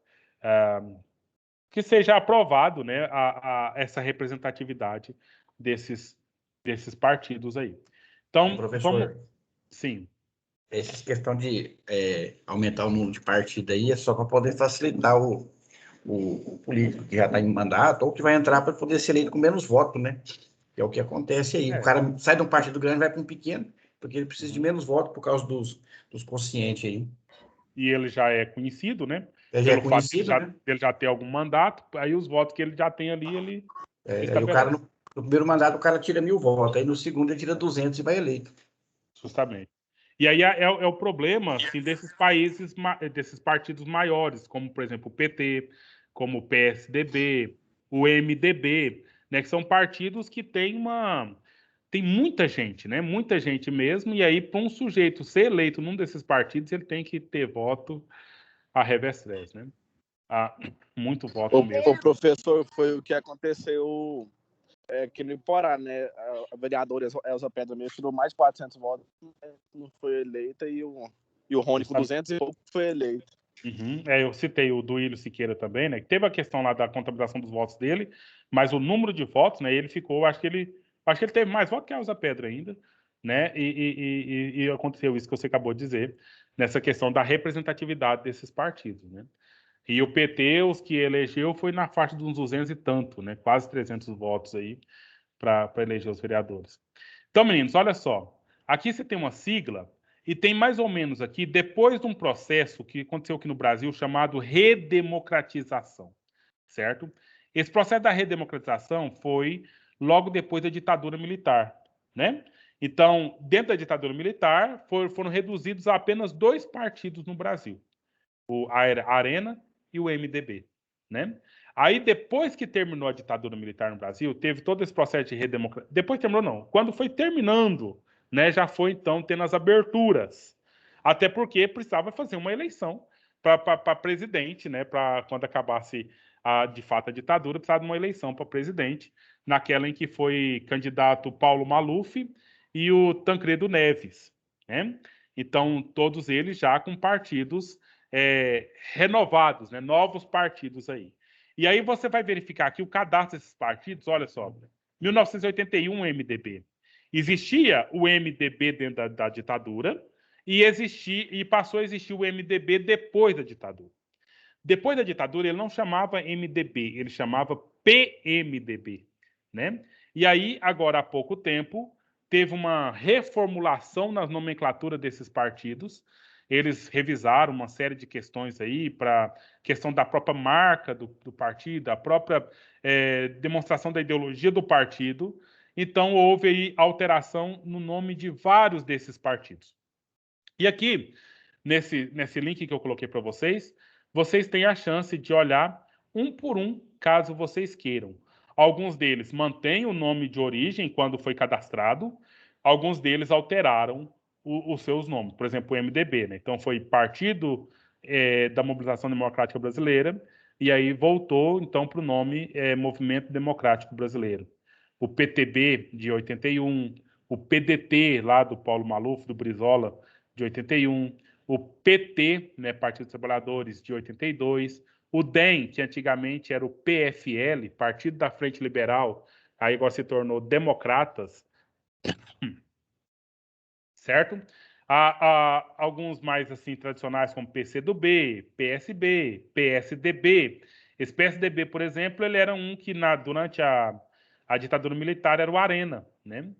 aprovado, né, essa representatividade desses partidos aí. Então, Professor, Sim. essa questão de aumentar o número de partidos aí é só para poder facilitar o político que já está em mandato ou que vai entrar para poder ser eleito com menos votos, né? Que é o que acontece aí. O cara sai de um partido grande e vai para um pequeno, porque ele precisa de menos votos por causa dos conscientes aí. E ele já é conhecido, né? Ele já é conhecido, né? Ele já ter algum mandato, aí os votos que ele já tem ali, Aí o cara, estabelece. no primeiro mandato, o cara tira 1.000 votos, aí no segundo ele tira 200 e vai eleito. Justamente. E aí é o problema assim, desses partidos maiores, como, por exemplo, o PT, como o PSDB, o MDB, né, que são partidos que tem muita gente, né? Muita gente mesmo, e aí, para um sujeito ser eleito num desses partidos, ele tem que ter voto a revés, né? Muito voto mesmo. O professor, foi o que aconteceu aqui no Iporá, né? A vereadora Elza Pedra mesmo tirou mais de 400 votos, não foi eleita, e o Rony com 200 e pouco foi eleito. Uhum. Eu citei o Duílio Siqueira também, né? Que teve a questão lá da contabilização dos votos dele, mas o número de votos, né? Ele ficou, acho que ele teve mais votos que a Elza Pedra ainda, né? E aconteceu isso que você acabou de dizer, nessa questão da representatividade desses partidos, né? E o PT, os que elegeu, foi na faixa de uns 200 e tanto, né? Quase 300 votos aí para eleger os vereadores. Então, meninos, olha só. Aqui você tem uma sigla e tem mais ou menos aqui, depois de um processo que aconteceu aqui no Brasil chamado redemocratização, certo? Esse processo da redemocratização foi logo depois da ditadura militar, né? Então, dentro da ditadura militar, foram reduzidos a apenas 2 partidos no Brasil, a Arena e o MDB, né? Aí, depois que terminou a ditadura militar no Brasil, teve todo esse processo de redemocratização. Depois terminou, não. Quando foi terminando, né, já foi, então, tendo as aberturas. Até porque precisava fazer uma eleição para presidente, né? Para quando acabasse, de fato, a ditadura, precisava de uma eleição para presidente, naquela em que foi candidato Paulo Maluf e o Tancredo Neves, né? Então, todos eles já com partidos renovados, né? Novos partidos aí. E aí você vai verificar aqui o cadastro desses partidos, olha só, 1981 MDB. Existia o MDB dentro da ditadura e passou a existir o MDB depois da ditadura. Depois da ditadura ele não chamava MDB, ele chamava PMDB, né? E aí, agora há pouco tempo, teve uma reformulação na nomenclatura desses partidos. Eles revisaram uma série de questões aí para questão da própria marca do partido, a própria demonstração da ideologia do partido. Então, houve aí alteração no nome de vários desses partidos. E aqui, nesse link que eu coloquei para vocês têm a chance de olhar um por um, caso vocês queiram. Alguns deles mantêm o nome de origem quando foi cadastrado, alguns deles alteraram os seus nomes. Por exemplo, o MDB, né? Então foi Partido da Mobilização Democrática Brasileira, e aí voltou então para o nome Movimento Democrático Brasileiro. O PTB de 81, o PDT lá do Paulo Maluf, do Brizola, de 81, o PT, né, Partido dos Trabalhadores, de 82, o DEM, que antigamente era o PFL, Partido da Frente Liberal, aí agora se tornou Democratas, certo? Há alguns mais assim tradicionais, como PCdoB, PSB, PSDB. Esse PSDB, por exemplo, ele era um que durante a ditadura militar era o Arena, né?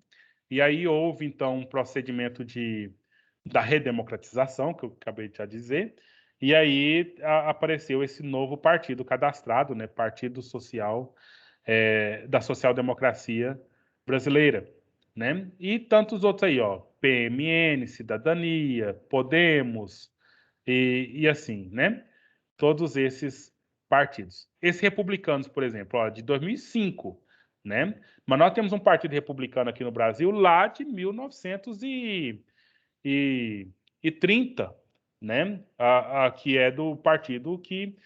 E aí houve, então, um procedimento da redemocratização, que eu acabei de já dizer, e aí apareceu esse novo partido cadastrado, né? Partido Social, da Social-Democracia Brasileira, né? E tantos outros aí, ó, PMN, Cidadania, Podemos, e assim, né? Todos esses partidos. Esses republicanos, por exemplo, ó, de 2005, né? Mas nós temos um partido republicano aqui no Brasil lá de 1930, né? Que é do partido que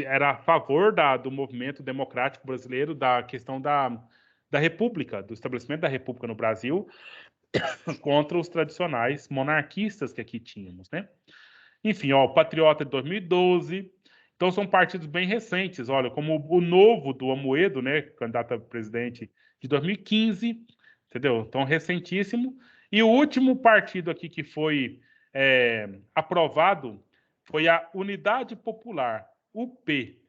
era a favor do movimento democrático brasileiro, da questão da República, do estabelecimento da República no Brasil, contra os tradicionais monarquistas que aqui tínhamos, né? Enfim, ó, o Patriota de 2012. Então, são partidos bem recentes, olha, como o Novo do Amoedo, né, candidato a presidente de 2015, entendeu? Então, recentíssimo. E o último partido aqui que foi aprovado foi a Unidade Popular, UP.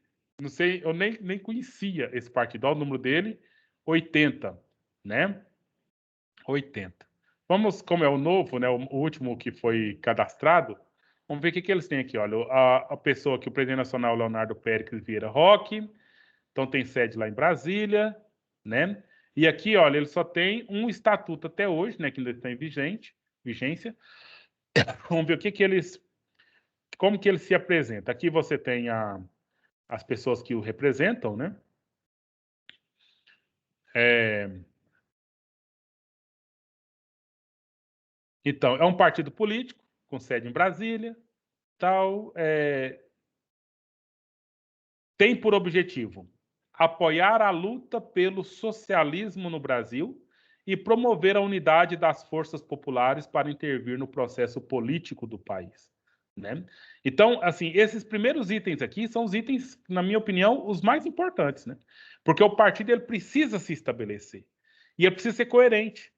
Não sei, eu nem conhecia esse partido. Olha o número dele, 80, né? 80. Vamos, como é o novo, né, o último que foi cadastrado, vamos ver o que eles têm aqui. Olha, a pessoa aqui, o presidente nacional, Leonardo Péricles Vieira Roque, então tem sede lá em Brasília, né? E aqui, olha, ele só tem um estatuto até hoje, né, que ainda está em vigência. Vamos ver o que eles, como que ele se apresenta. Aqui você tem as pessoas que o representam, né? Então, é um partido político, com sede em Brasília, tal, tem por objetivo apoiar a luta pelo socialismo no Brasil e promover a unidade das forças populares para intervir no processo político do país, né? Então, assim, esses primeiros itens aqui são os itens, na minha opinião, os mais importantes, né? Porque o partido ele precisa se estabelecer e ele precisa ser coerente.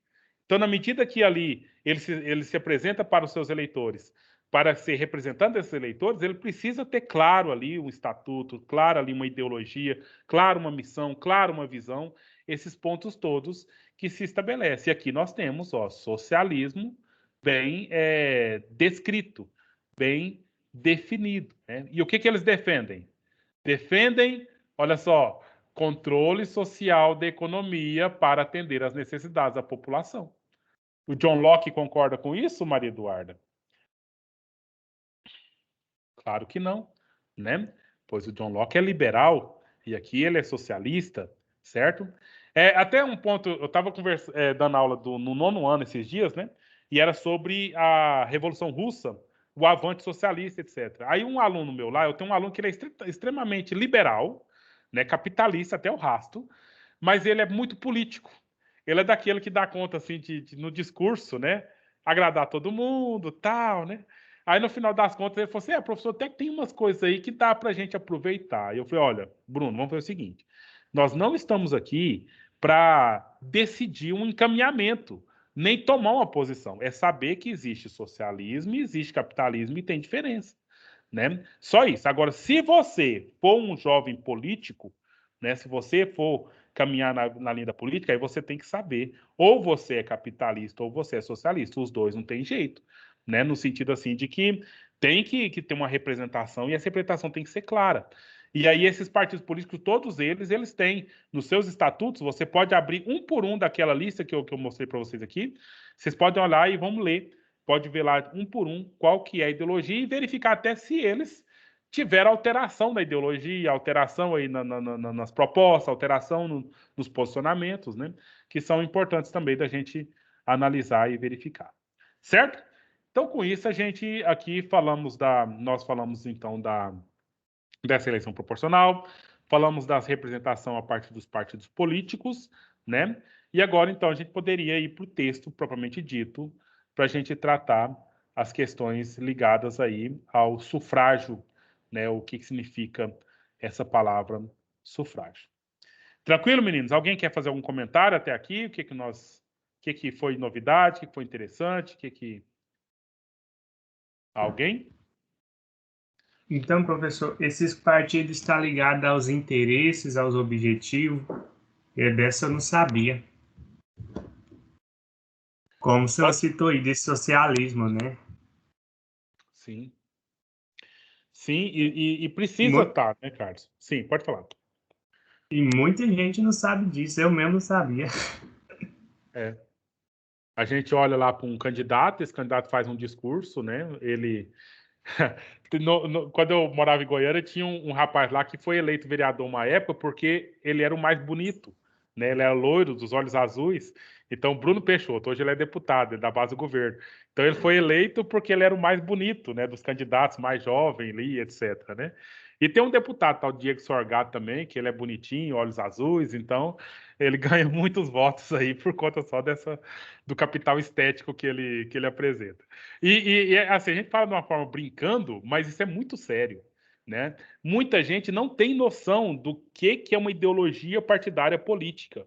Então, na medida que ali ele se apresenta para os seus eleitores, para ser representante desses eleitores, ele precisa ter claro ali um estatuto, claro ali uma ideologia, claro uma missão, claro uma visão, esses pontos todos que se estabelece. E aqui nós temos, ó, socialismo bem descrito, bem definido, né? E o que eles defendem? Defendem, olha só, controle social da economia para atender às necessidades da população. O John Locke concorda com isso, Maria Eduarda? Claro que não, né? Pois o John Locke é liberal e aqui ele é socialista, certo? Até um ponto, eu estava dando aula no 9º ano esses dias, né? E era sobre a Revolução Russa, o avante socialista, etc. Aí um aluno meu lá, eu tenho um aluno que ele é extremamente liberal, né? Capitalista até o rasto, mas ele é muito político. Ele é daquele que dá conta, assim, no discurso, né? Agradar todo mundo, tal, né? Aí, no final das contas, ele falou assim, professor, até que tem umas coisas aí que dá para a gente aproveitar. E eu falei, olha, Bruno, vamos fazer o seguinte, nós não estamos aqui para decidir um encaminhamento, nem tomar uma posição. É saber que existe socialismo, existe capitalismo e tem diferença, né? Só isso. Agora, se você for um jovem político, né, se você for caminhar na linha da política, aí você tem que saber, ou você é capitalista ou você é socialista. Os dois não tem jeito, né? No sentido assim de que tem que ter uma representação e essa representação tem que ser clara. E aí esses partidos políticos, todos eles têm nos seus estatutos, você pode abrir um por um daquela lista que eu mostrei para vocês aqui, vocês podem olhar e vamos ler, pode ver lá um por um qual que é a ideologia e verificar até se eles tiveram alteração da ideologia, alteração aí nas propostas, alteração nos posicionamentos, né? Que são importantes também da gente analisar e verificar. Certo? Então, com isso, a gente aqui nós falamos então dessa eleição proporcional, falamos da representação a partir dos partidos políticos, né? E agora, então, a gente poderia ir para o texto propriamente dito, para a gente tratar as questões ligadas aí ao sufrágio, né? O que significa essa palavra sufrágio. Tranquilo, meninos? Alguém quer fazer algum comentário até aqui? O que foi novidade? O que foi interessante? Alguém? Então, professor, esses partidos estão ligados aos interesses, aos objetivos. Dessa eu não sabia. Como o senhor citou aí, desse socialismo, né? Sim. Sim, e precisa estar, né, Carlos? Sim, pode falar. E muita gente não sabe disso, eu mesmo não sabia. A gente olha lá para um candidato, esse candidato faz um discurso, né? Ele. Quando eu morava em Goiânia, tinha um rapaz lá que foi eleito vereador uma época porque ele era o mais bonito, né? Ele era loiro, dos olhos azuis. Então, Bruno Peixoto, hoje ele é deputado, ele é da base do governo. Então, ele foi eleito porque ele era o mais bonito, né? Dos candidatos mais jovens ali, etc, né? E tem um deputado, tal Diego Sorgato também, que ele é bonitinho, olhos azuis, então ele ganha muitos votos aí por conta só do capital estético que ele apresenta. Assim, a gente fala de uma forma brincando, mas isso é muito sério, né? Muita gente não tem noção do que é uma ideologia partidária política.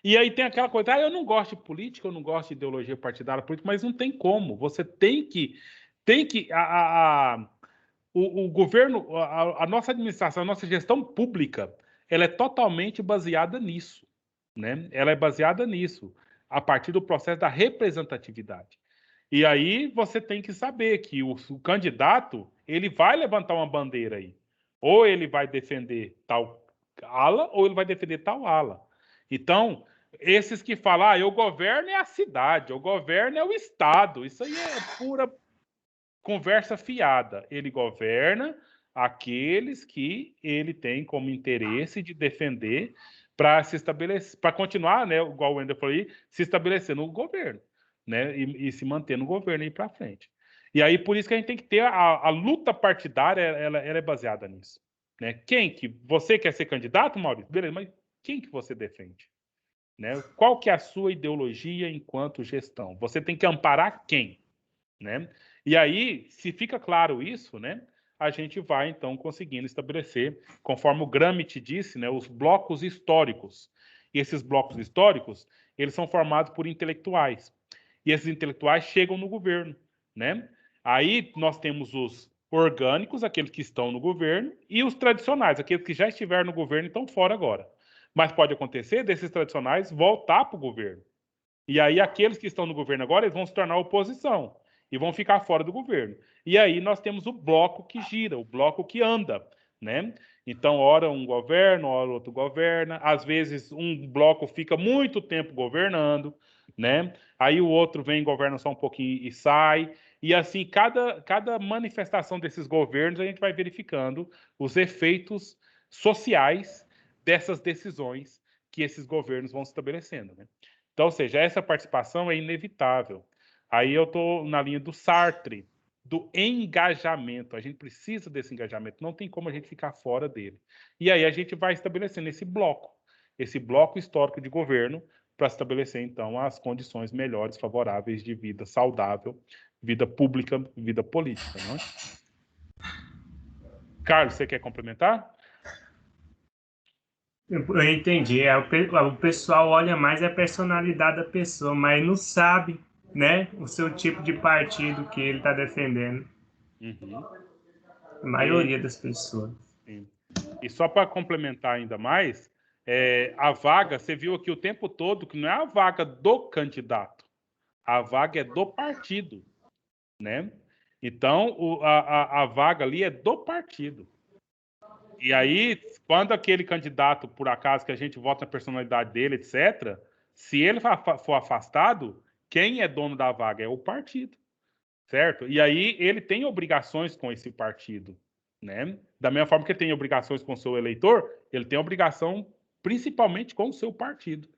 E aí tem aquela coisa, eu não gosto de política, eu não gosto de ideologia partidária política, mas não tem como. Você tem que o governo, a nossa administração, a nossa gestão pública, ela é totalmente baseada nisso, né? Ela é baseada nisso, a partir do processo da representatividade. E aí você tem que saber que o candidato, ele vai levantar uma bandeira aí. Ou ele vai defender tal ala, ou ele vai defender tal ala. Então, esses que falam, eu governo é a cidade, eu governo é o Estado, isso aí é pura conversa fiada. Ele governa aqueles que ele tem como interesse de defender para se estabelecer, para continuar, né, igual o Wendel falou aí, se estabelecer no governo, né, e se manter no governo aí para frente. E aí, por isso que a gente tem que ter a luta partidária, ela é baseada nisso. Né? Você quer ser candidato, Maurício? Beleza, mas quem que você defende? Né? Qual que é a sua ideologia enquanto gestão? Você tem que amparar quem? Né? E aí, se fica claro isso, né, a gente vai, então, conseguindo estabelecer, conforme o Gramsci disse, né, os blocos históricos. E esses blocos históricos, eles são formados por intelectuais. E esses intelectuais chegam no governo. Né? Aí nós temos os orgânicos, aqueles que estão no governo, e os tradicionais, aqueles que já estiveram no governo e estão fora agora. Mas pode acontecer desses tradicionais voltar para o governo. E aí aqueles que estão no governo agora, eles vão se tornar oposição e vão ficar fora do governo. E aí nós temos o bloco que gira, o bloco que anda, né? Então, ora um governa, ora outro governa. Às vezes um bloco fica muito tempo governando, né? Aí o outro vem, governa só um pouquinho e sai. E assim, cada manifestação desses governos, a gente vai verificando os efeitos sociais dessas decisões que esses governos vão estabelecendo, né? Então, ou seja, essa participação é inevitável. Aí eu estou na linha do Sartre, do engajamento. A gente precisa desse engajamento, não tem como a gente ficar fora dele. E aí a gente vai estabelecendo esse bloco histórico de governo, para estabelecer, então, as condições melhores, favoráveis de vida saudável, vida pública, vida política. Não é? Carlos, você quer complementar? Eu entendi. O pessoal olha mais a personalidade da pessoa, mas não sabe, né, o seu tipo de partido que ele está defendendo. Uhum. A maioria das pessoas. Sim. E só para complementar ainda mais, a vaga, você viu aqui o tempo todo que não é a vaga do candidato, a vaga é do partido, né? Então, a vaga ali é do partido. E aí, quando aquele candidato, por acaso, que a gente vota na personalidade dele, etc., se ele for afastado, quem é dono da vaga é o partido, certo? E aí ele tem obrigações com esse partido, né? Da mesma forma que ele tem obrigações com o seu eleitor, ele tem obrigação principalmente com o seu partido,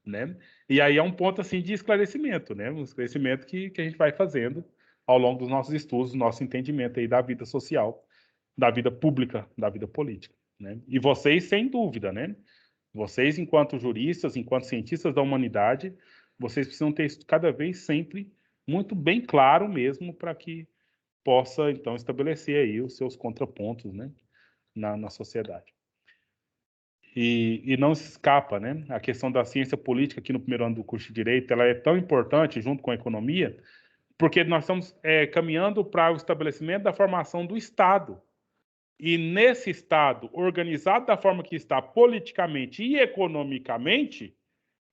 né? E aí é um ponto assim de esclarecimento, né? Um esclarecimento que a gente vai fazendo ao longo dos nossos estudos, do nosso entendimento aí da vida social, da vida pública, da vida política, né? E vocês, sem dúvida, né? Vocês, enquanto juristas, enquanto cientistas da humanidade, vocês precisam ter isso cada vez sempre muito bem claro mesmo para que possa, então, estabelecer aí os seus contrapontos, né, na sociedade. E não se escapa, né, a questão da ciência política aqui no primeiro ano do curso de Direito, ela é tão importante junto com a economia, porque nós estamos caminhando para o estabelecimento da formação do Estado. E nesse Estado, organizado da forma que está politicamente e economicamente,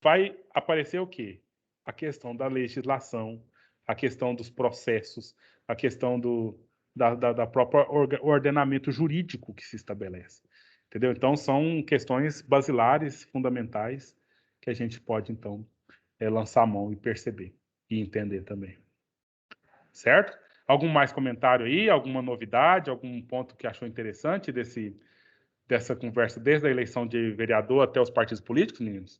vai aparecer o quê? A questão da legislação, a questão dos processos, a questão da própria ordenamento jurídico que se estabelece. Entendeu? Então, são questões basilares, fundamentais, que a gente pode, então, lançar a mão e perceber e entender também. Certo? Algum mais comentário aí? Alguma novidade? Algum ponto que achou interessante dessa conversa, desde a eleição de vereador até os partidos políticos, meninos?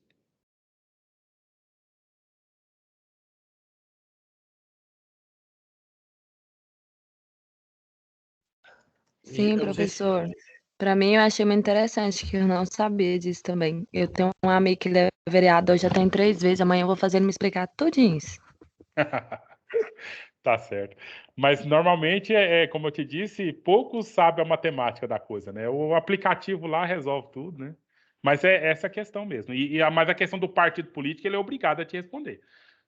Sim, professor. Para mim, eu achei muito interessante, que eu não sabia disso também. Eu tenho um amigo que ele é vereador, já tem 3 vezes, amanhã eu vou fazer ele me explicar tudinho isso. Tá certo. Mas normalmente, como eu te disse, poucos sabem a matemática da coisa, né? O aplicativo lá resolve tudo, né? Mas é essa a questão mesmo. Mas a questão do partido político, ele é obrigado a te responder,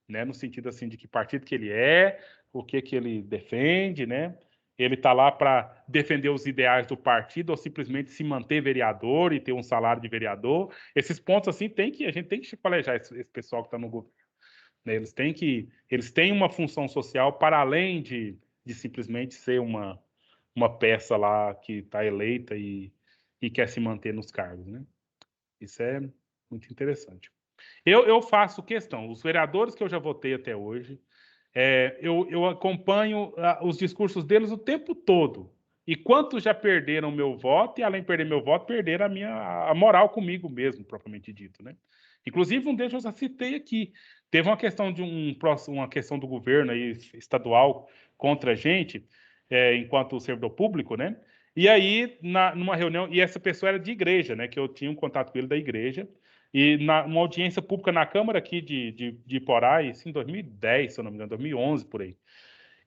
né? No sentido assim de que partido que ele é, o que ele defende, né? Ele está lá para defender os ideais do partido ou simplesmente se manter vereador e ter um salário de vereador. Esses pontos assim a gente tem que chapalejar esse pessoal que está no governo. Né? Eles têm uma função social para além de simplesmente ser uma peça lá que está eleita e quer se manter nos cargos, né? Isso Muito interessante. Eu faço questão, os vereadores que eu já votei até hoje, eu acompanho os discursos deles o tempo todo. E quantos já perderam meu voto, e além de perder meu voto, perderam a moral comigo mesmo, propriamente dito, né? Inclusive, um deles eu já citei aqui. Teve uma questão uma questão do governo aí, estadual contra a gente, enquanto servidor público, né? E aí, numa reunião, e essa pessoa era de igreja, né? Que eu tinha um contato com ele da igreja, e numa audiência pública na Câmara aqui de Iporá, isso em 2010, se eu não me engano, 2011, por aí.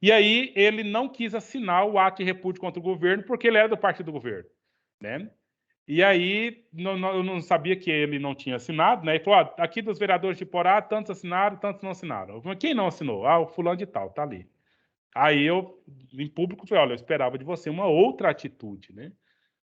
E aí ele não quis assinar o ato de repúdio contra o governo porque ele era do partido do governo, né? E aí eu não sabia que ele não tinha assinado, né? E falou, aqui dos vereadores de Iporá, tantos assinaram, tantos não assinaram. Eu falei, quem não assinou? Ah, o fulano de tal, tá ali. Aí eu, em público, falei, olha, eu esperava de você uma outra atitude, né?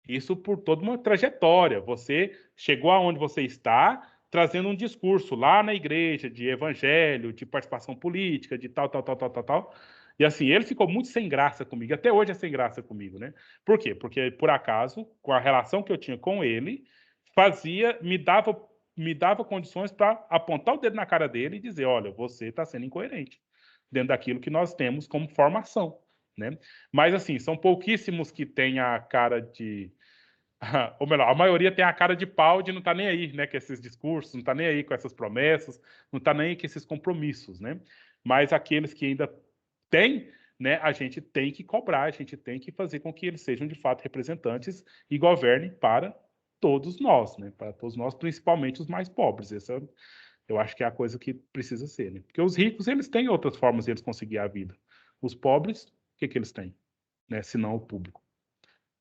Isso por toda uma trajetória. Você chegou aonde você está, trazendo um discurso lá na igreja de evangelho, de participação política, de tal, tal, tal, tal, tal, tal. E assim, ele ficou muito sem graça comigo. Até hoje é sem graça comigo, né? Por quê? Porque, por acaso, com a relação que eu tinha com ele, me dava condições para apontar o dedo na cara dele e dizer, olha, você está sendo incoerente dentro daquilo que nós temos como formação, né? Mas, assim, são pouquíssimos que têm a cara de... Ou melhor, a maioria tem a cara de pau de não estar nem aí, né, com esses discursos, não está nem aí com essas promessas, não está nem aí com esses compromissos, né? Mas aqueles que ainda têm, né, a gente tem que cobrar, a gente tem que fazer com que eles sejam, de fato, representantes e governem para todos nós, né? Para todos nós, principalmente os mais pobres. Essa eu acho que é a coisa que precisa ser, né? Porque os ricos, eles têm outras formas de eles conseguir a vida. Os pobres, o que eles têm? Né? Se não o público.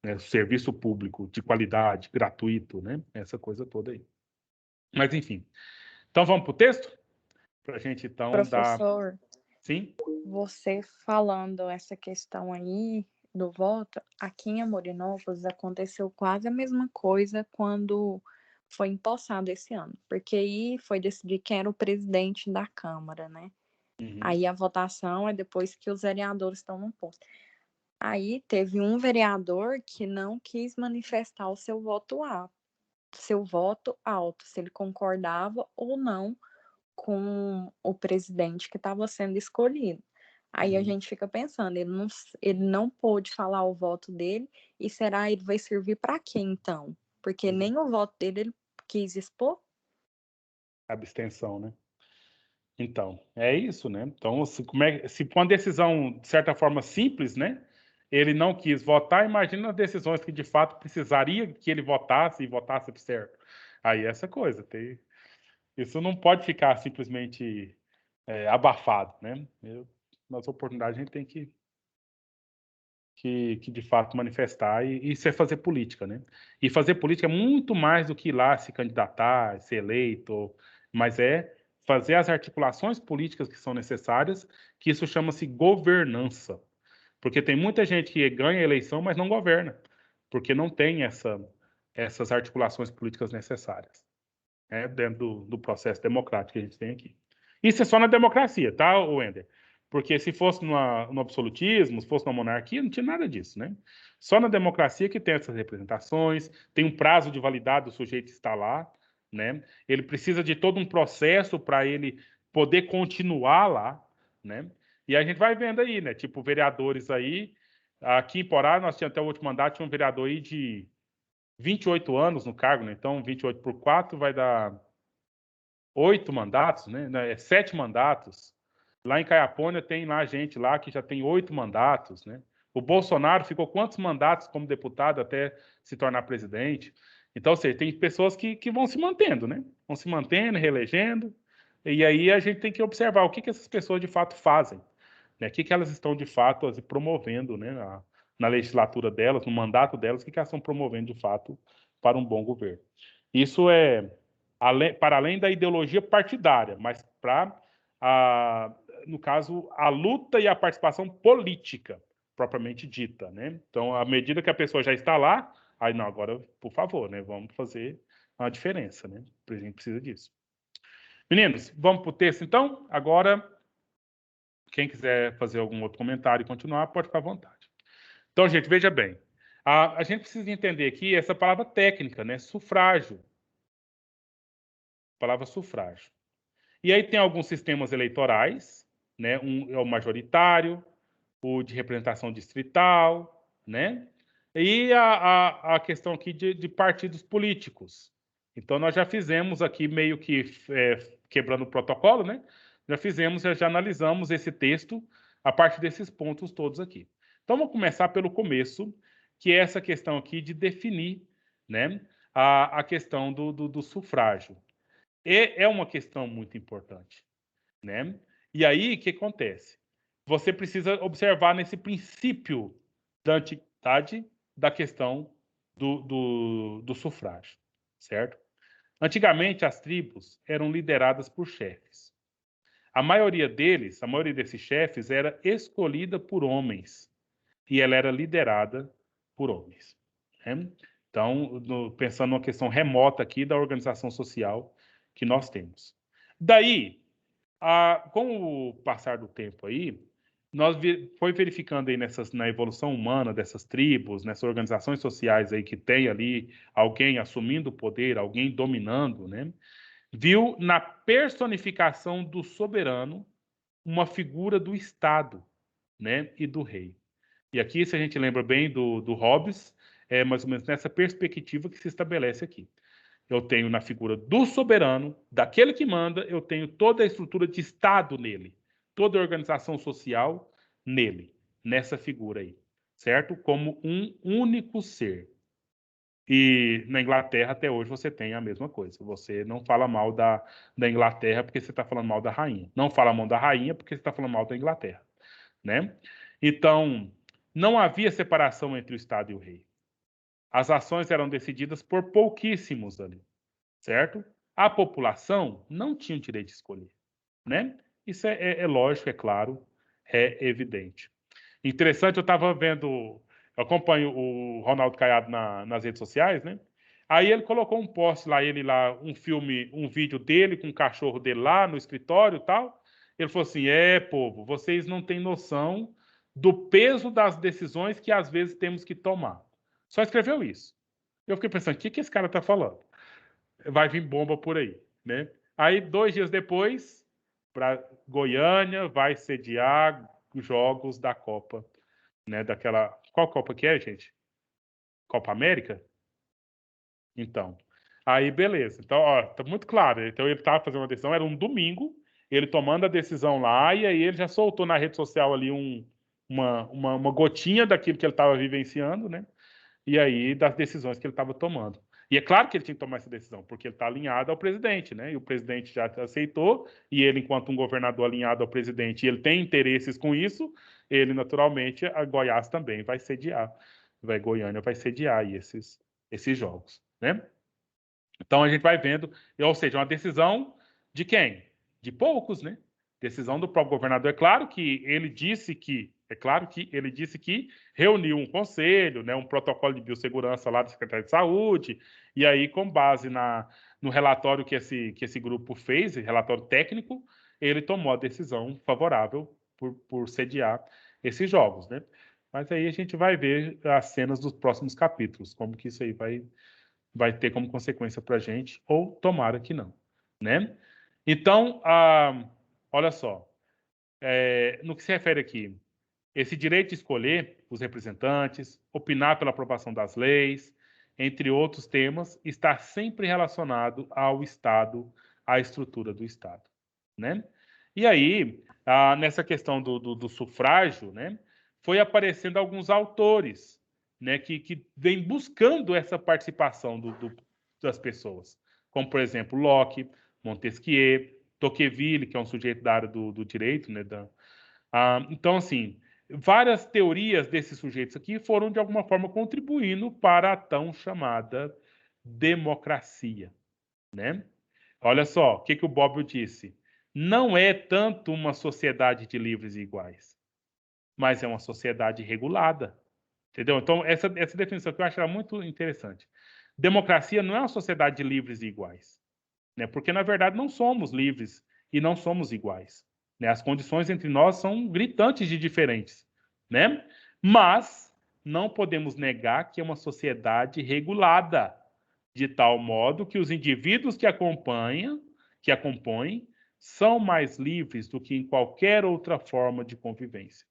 Né? Serviço público de qualidade, gratuito, né? Essa coisa toda aí. Mas, enfim. Então, vamos para o texto? Para a gente, então, dar... Professor, Sim? você falando essa questão aí do voto, aqui em Amorinópolis aconteceu quase a mesma coisa quando foi empossado esse ano, porque aí foi decidir quem era o presidente da Câmara, né? Uhum. Aí a votação é depois que os vereadores estão no posto. Aí teve um vereador que não quis manifestar o seu voto alto, se ele concordava ou não com o presidente que estava sendo escolhido. Aí a gente fica pensando, ele não pôde falar o voto dele, e será ele vai servir para quê então? Porque nem o voto dele ele quis expor. Abstenção, né? Então, é isso, né? Então, se for uma decisão, de certa forma, simples, né? Ele não quis votar, imagina as decisões que, de fato, precisaria que ele votasse e votasse certo. Aí, essa coisa, isso não pode ficar simplesmente abafado, né? Nas oportunidades, a gente tem que de fato manifestar e isso é fazer política, né? E fazer política é muito mais do que ir lá se candidatar, ser eleito, mas é fazer as articulações políticas que são necessárias, que isso chama-se governança. Porque tem muita gente que ganha a eleição, mas não governa, porque não tem essas articulações políticas necessárias, né, dentro do processo democrático que a gente tem aqui. Isso é só na democracia, tá, Wender? Porque se fosse no absolutismo, se fosse na monarquia, não tinha nada disso, né? Só na democracia que tem essas representações, tem um prazo de validade do sujeito estar lá, né? Ele precisa de todo um processo para ele poder continuar lá, né? E a gente vai vendo aí, né? Tipo, vereadores aí, aqui em Porá, nós tínhamos até o último mandato, tinha um vereador aí de 28 anos no cargo, né? Então, 28 por 4 vai dar 8 mandatos, né? 7 mandatos. Lá em Caiapônia tem lá gente lá que já tem 8 mandatos, né? O Bolsonaro ficou quantos mandatos como deputado até se tornar presidente? Então, ou seja, tem pessoas que vão se mantendo, né? Vão se mantendo, reelegendo, e aí a gente tem que observar o que essas pessoas de fato fazem, né? O que elas estão de fato promovendo, né? Na legislatura delas, no mandato delas, o que elas estão promovendo de fato para um bom governo. Isso é para além da ideologia partidária, mas para, no caso, a luta e a participação política, propriamente dita, né? Então, à medida que a pessoa já está lá, aí não, agora, por favor, né? Vamos fazer uma diferença, né? A gente precisa disso. Meninos, vamos para o texto, então? Agora, quem quiser fazer algum outro comentário e continuar, pode ficar à vontade. Então, gente, veja bem. A gente precisa entender aqui essa palavra técnica, né? Sufrágio. palavra sufrágio. E aí tem alguns sistemas eleitorais, né? Um é o majoritário, o de representação distrital, né? E a questão aqui de partidos políticos. Então, nós já fizemos aqui meio que quebrando o protocolo, né? Já analisamos esse texto a partir desses pontos todos aqui. Então, vamos começar pelo começo, que é essa questão aqui de definir, né, a questão do sufrágio. E é uma questão muito importante, né? E aí, o que acontece? Você precisa observar nesse princípio da antiguidade da questão do sufrágio, certo? Antigamente, as tribos eram lideradas por chefes. A maioria desses chefes, era escolhida por homens e ela era liderada por homens, né? Então, pensando numa questão remota aqui da organização social que nós temos. Daí, com o passar do tempo aí, foi verificando aí na evolução humana dessas tribos, nessas organizações sociais aí que tem ali alguém assumindo o poder, alguém dominando, né? Viu na personificação do soberano uma figura do Estado, né? E do rei. E aqui, se a gente lembra bem do Hobbes, é mais ou menos nessa perspectiva que se estabelece aqui. Eu tenho na figura do soberano, daquele que manda, eu tenho toda a estrutura de Estado nele, toda a organização social nele, nessa figura aí, certo? Como um único ser. E na Inglaterra, até hoje, você tem a mesma coisa. Você não fala mal da Inglaterra porque você está falando mal da rainha. Não fala mal da rainha porque você está falando mal da Inglaterra, né? Então, não havia separação entre o Estado e o rei. As ações eram decididas por pouquíssimos ali, certo? A população não tinha o direito de escolher, né? Isso é lógico, é claro, é evidente. Interessante, eu estava vendo, eu acompanho o Ronaldo Caiado nas redes sociais, né? Aí ele colocou um post lá, um vídeo dele com o cachorro dele lá no escritório e tal. Ele falou assim, povo, vocês não têm noção do peso das decisões que às vezes temos que tomar. Só escreveu isso. Eu fiquei pensando, o que esse cara está falando? Vai vir bomba por aí, né? Aí, 2 dias depois, para Goiânia, vai sediar jogos da Copa, né? Qual Copa que é, gente? Copa América? Então, aí beleza. Então, ó, tá muito claro. Então, ele estava fazendo uma decisão, era um domingo, ele tomando a decisão lá, e aí ele já soltou na rede social ali uma gotinha daquilo que ele estava vivenciando, né? E aí das decisões que ele estava tomando. E é claro que ele tinha que tomar essa decisão, porque ele está alinhado ao presidente, né? E o presidente já aceitou, e ele, enquanto um governador alinhado ao presidente, ele tem interesses com isso, ele, naturalmente, a Goiás também vai sediar. Goiânia vai sediar aí esses jogos, né? Então, a gente vai vendo, ou seja, uma decisão de quem? De poucos, né? Decisão do próprio governador. É claro que ele disse que reuniu um conselho, né, um protocolo de biossegurança lá da Secretaria de Saúde, e aí, com base no relatório que esse grupo fez, relatório técnico, ele tomou a decisão favorável por sediar esses jogos, né? Mas aí a gente vai ver as cenas dos próximos capítulos, como que isso aí vai ter como consequência para a gente, ou tomara que não, né? Então, olha só, no que se refere aqui, esse direito de escolher os representantes, opinar pela aprovação das leis, entre outros temas, está sempre relacionado ao Estado, à estrutura do Estado, né? E aí, nessa questão do sufrágio, né, foi aparecendo alguns autores, né, que vêm buscando essa participação das pessoas, como, por exemplo, Locke, Montesquieu, Tocqueville, que é um sujeito da área do direito, né, então, assim, várias teorias desses sujeitos aqui foram, de alguma forma, contribuindo para a tão chamada democracia, né? Olha só, o que o Bobbio disse? Não é tanto uma sociedade de livres e iguais, mas é uma sociedade regulada, entendeu? Então, essa definição que eu acho muito interessante. Democracia não é uma sociedade de livres e iguais, né? Porque, na verdade, não somos livres e não somos iguais, né? As condições entre nós são gritantes de diferentes, né? Mas não podemos negar que é uma sociedade regulada, de tal modo que os indivíduos que acompanham que a compõem são mais livres do que em qualquer outra forma de convivência,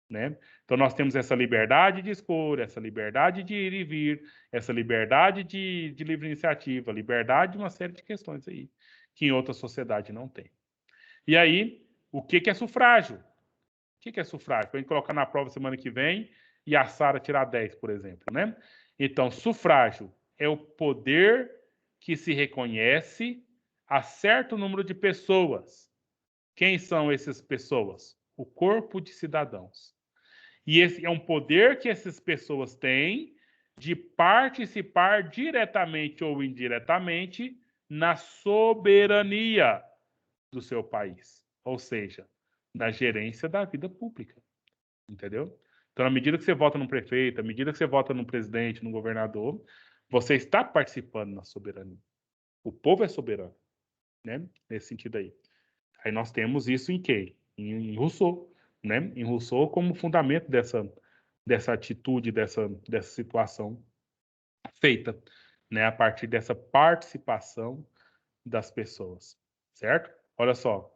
né? Então, nós temos essa liberdade de escolha, essa liberdade de ir e vir, essa liberdade de livre iniciativa, liberdade de uma série de questões aí, que em outra sociedade não tem. E aí, o que é sufrágio? O que é sufrágio? Para a gente colocar na prova semana que vem e a Sara tirar 10, por exemplo, né? Então, sufrágio é o poder que se reconhece a certo número de pessoas. Quem são essas pessoas? O corpo de cidadãos. E esse é um poder que essas pessoas têm de participar diretamente ou indiretamente na soberania do seu país, ou seja, na gerência da vida pública, entendeu? Então, à medida que você vota no prefeito, à medida que você vota no presidente, no governador, você está participando na soberania. O povo é soberano, né? Nesse sentido aí. Aí nós temos isso em quem? Em Rousseau, né? Em Rousseau como fundamento dessa atitude, dessa situação feita, né? A partir dessa participação das pessoas, certo? Olha só,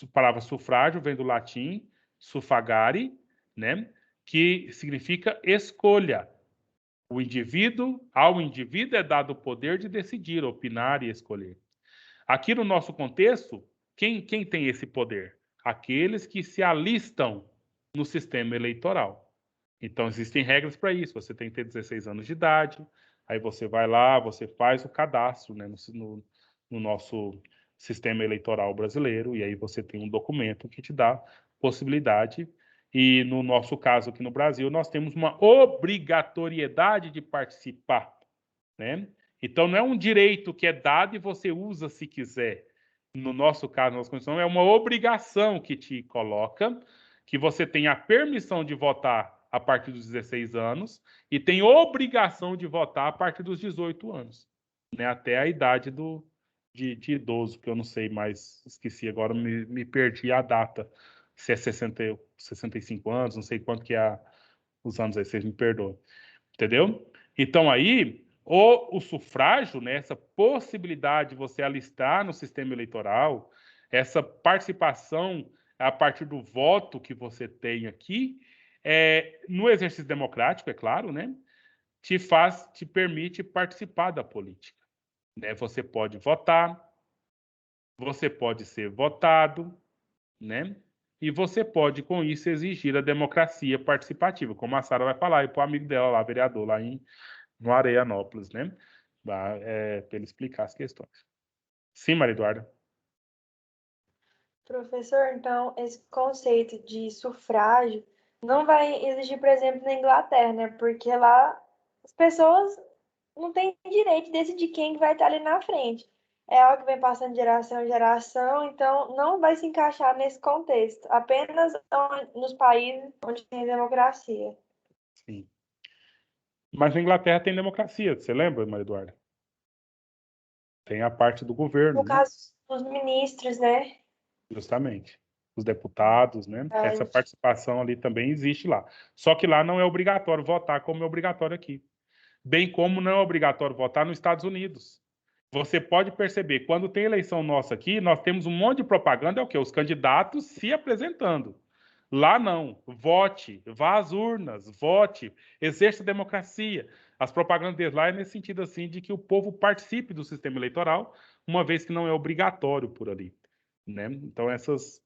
a palavra sufrágio vem do latim suffragare, né? Que significa escolha. Ao indivíduo é dado o poder de decidir, opinar e escolher. Aqui no nosso contexto, quem tem esse poder? Aqueles que se alistam no sistema eleitoral. Então, existem regras para isso. Você tem que ter 16 anos de idade, aí você vai lá, você faz o cadastro, né, no nosso sistema eleitoral brasileiro, e aí você tem um documento que te dá possibilidade. E no nosso caso aqui no Brasil, nós temos uma obrigatoriedade de participar, né? Então, não é um direito que é dado e você usa se quiser. No nosso caso, na nossa Constituição, é uma obrigação que te coloca, que você tem a permissão de votar a partir dos 16 anos e tem obrigação de votar a partir dos 18 anos, né? Até a idade de idoso, que eu não sei mais, esqueci agora, me perdi a data, se é 65 anos, não sei quanto que é os anos aí, vocês me perdoam. Entendeu? Então, aí, o sufrágio, né, essa possibilidade de você alistar no sistema eleitoral, essa participação a partir do voto que você tem aqui, no exercício democrático, é claro, né, te permite participar da política, né? Você pode votar, você pode ser votado, né? E você pode, com isso, exigir a democracia participativa, como a Sara vai falar, e para o amigo dela lá, vereador, lá no Areianópolis, né? Para ele explicar as questões. Sim, Maria Eduarda. Professor, então, esse conceito de sufrágio não vai existir, por exemplo, na Inglaterra, né? Porque lá as pessoas não têm direito de decidir quem vai estar ali na frente. É algo que vem passando de geração em geração, então não vai se encaixar nesse contexto, apenas nos países onde tem democracia. Sim. Mas na Inglaterra tem democracia, você lembra, Maria Eduarda? Tem a parte do governo, No né? caso dos ministros, né? Justamente. Os deputados, né? Essa participação ali também existe lá. Só que lá não é obrigatório votar como é obrigatório aqui. Bem como não é obrigatório votar nos Estados Unidos. Você pode perceber, quando tem eleição nossa aqui, nós temos um monte de propaganda, é o quê? Os candidatos se apresentando. Lá não. Vote, vá às urnas, vote, exerça a democracia. As propagandas deles lá é nesse sentido assim de que o povo participe do sistema eleitoral, uma vez que não é obrigatório por ali, né? Então essas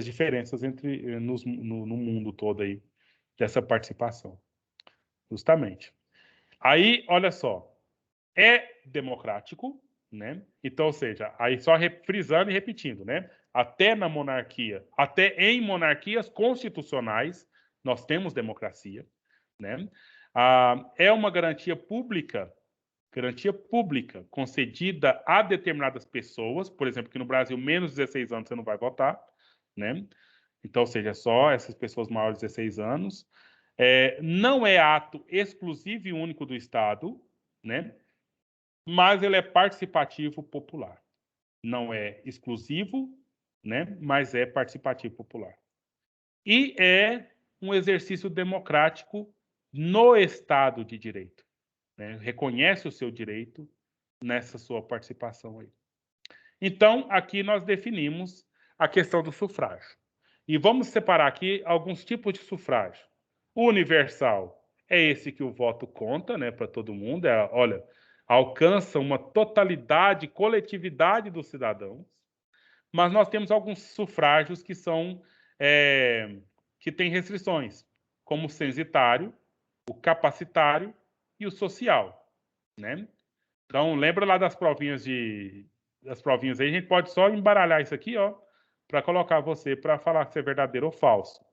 diferenças no mundo todo aí dessa participação, justamente. Aí, olha só, é democrático, né? Então, ou seja, aí só frisando e repetindo, né? Até em monarquias constitucionais, nós temos democracia, né? É uma garantia pública concedida a determinadas pessoas, por exemplo, que no Brasil, menos de 16 anos você não vai votar, né? Então, ou seja, só essas pessoas maiores de 16 anos. Não é ato exclusivo e único do Estado, né? Mas ele é participativo popular. Não é exclusivo, né? Mas é participativo popular. E é um exercício democrático no Estado de Direito, né? Reconhece o seu direito nessa sua participação aí. Então, aqui nós definimos a questão do sufrágio. E vamos separar aqui alguns tipos de sufrágio. O universal é esse que o voto conta, né, para todo mundo. Olha, alcança uma totalidade, coletividade dos cidadãos. Mas nós temos alguns sufrágios que são que têm restrições, como o censitário, o capacitário e o social, né? Então, lembra lá das provinhas aí, a gente pode só embaralhar isso aqui, ó, para colocar você para falar se é verdadeiro ou falso.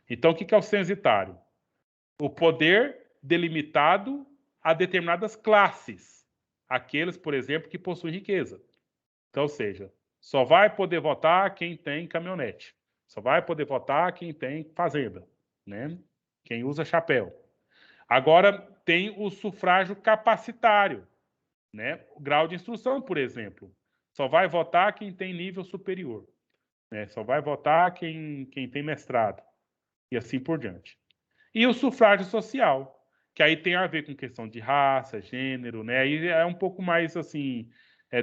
Então, o que é o censitário? O poder delimitado a determinadas classes. Aqueles, por exemplo, que possuem riqueza. Então, ou seja, só vai poder votar quem tem caminhonete. Só vai poder votar quem tem fazenda, né? Quem usa chapéu. Agora, tem o sufrágio capacitário, né? O grau de instrução, por exemplo. Só vai votar quem tem nível superior. Né? Só vai votar quem tem mestrado. E assim por diante. E o sufrágio social, que aí tem a ver com questão de raça, gênero, né? Aí é um pouco mais assim,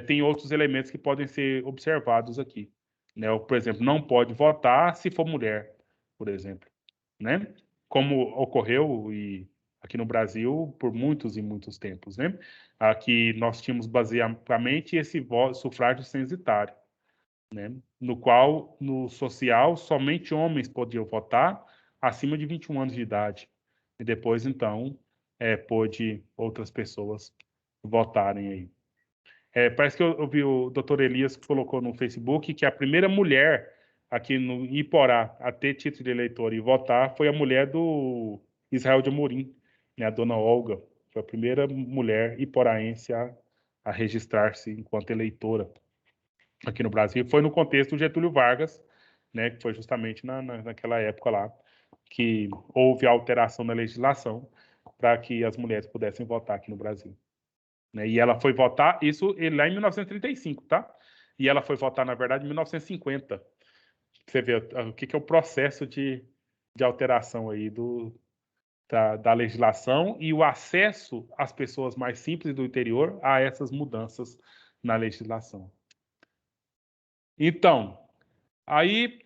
tem outros elementos que podem ser observados aqui. Né? Por exemplo, não pode votar se for mulher, por exemplo. Né? Como ocorreu aqui no Brasil por muitos e muitos tempos. Né? Aqui nós tínhamos basicamente esse sufrágio censitário, né? No qual, no social, somente homens podiam votar acima de 21 anos de idade. E depois, então, pôde outras pessoas votarem aí. Parece que eu vi o doutor Elias que colocou no Facebook que a primeira mulher aqui no Iporá a ter título de eleitor e votar foi a mulher do Israel de Amorim, né, a dona Olga. Foi a primeira mulher iporaense a registrar-se enquanto eleitora aqui no Brasil. Foi no contexto do Getúlio Vargas, né, que foi justamente naquela época lá que houve a alteração na legislação para que as mulheres pudessem votar aqui no Brasil. Né? E ela foi votar, isso lá em 1935, tá? E ela foi votar, na verdade, em 1950. Você vê o que é o processo de alteração aí da legislação e o acesso às pessoas mais simples do interior a essas mudanças na legislação. Então, aí,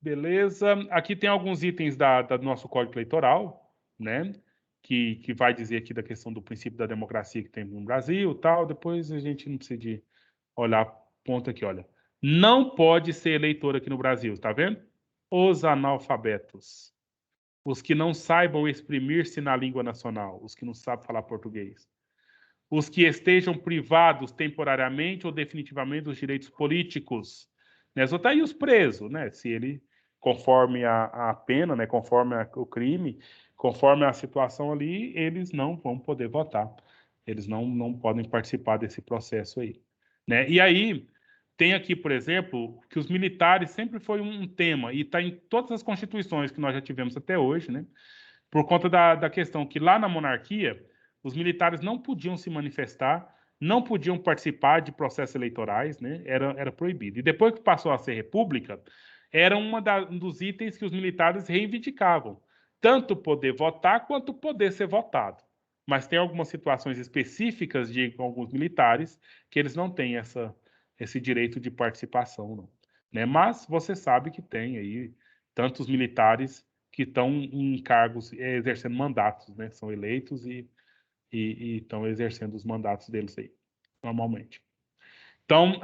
beleza. Aqui tem alguns itens do nosso Código Eleitoral, né? Que vai dizer aqui da questão do princípio da democracia que tem no Brasil, tal. Depois a gente não precisa de olhar ponto aqui, olha. Não pode ser eleitor aqui no Brasil, tá vendo? Os analfabetos, os que não saibam exprimir-se na língua nacional, os que não sabem falar português, os que estejam privados temporariamente ou definitivamente dos direitos políticos, né? Só tá aí os presos, né? Se ele, conforme a pena, né? Conforme o crime, conforme a situação ali, eles não vão poder votar. Eles não podem participar desse processo aí, né? E aí tem aqui, por exemplo, que os militares sempre foi um tema e está em todas as constituições que nós já tivemos até hoje, né? Por conta da questão que lá na monarquia os militares não podiam se manifestar, não podiam participar de processos eleitorais, né? Era proibido. E depois que passou a ser república, era um dos itens que os militares reivindicavam, tanto poder votar quanto poder ser votado. Mas tem algumas situações específicas de alguns militares que eles não têm esse direito de participação, não. Né? Mas você sabe que tem aí tantos militares que estão em cargos, exercendo mandatos, né? São eleitos e estão exercendo os mandatos deles aí, normalmente. Então,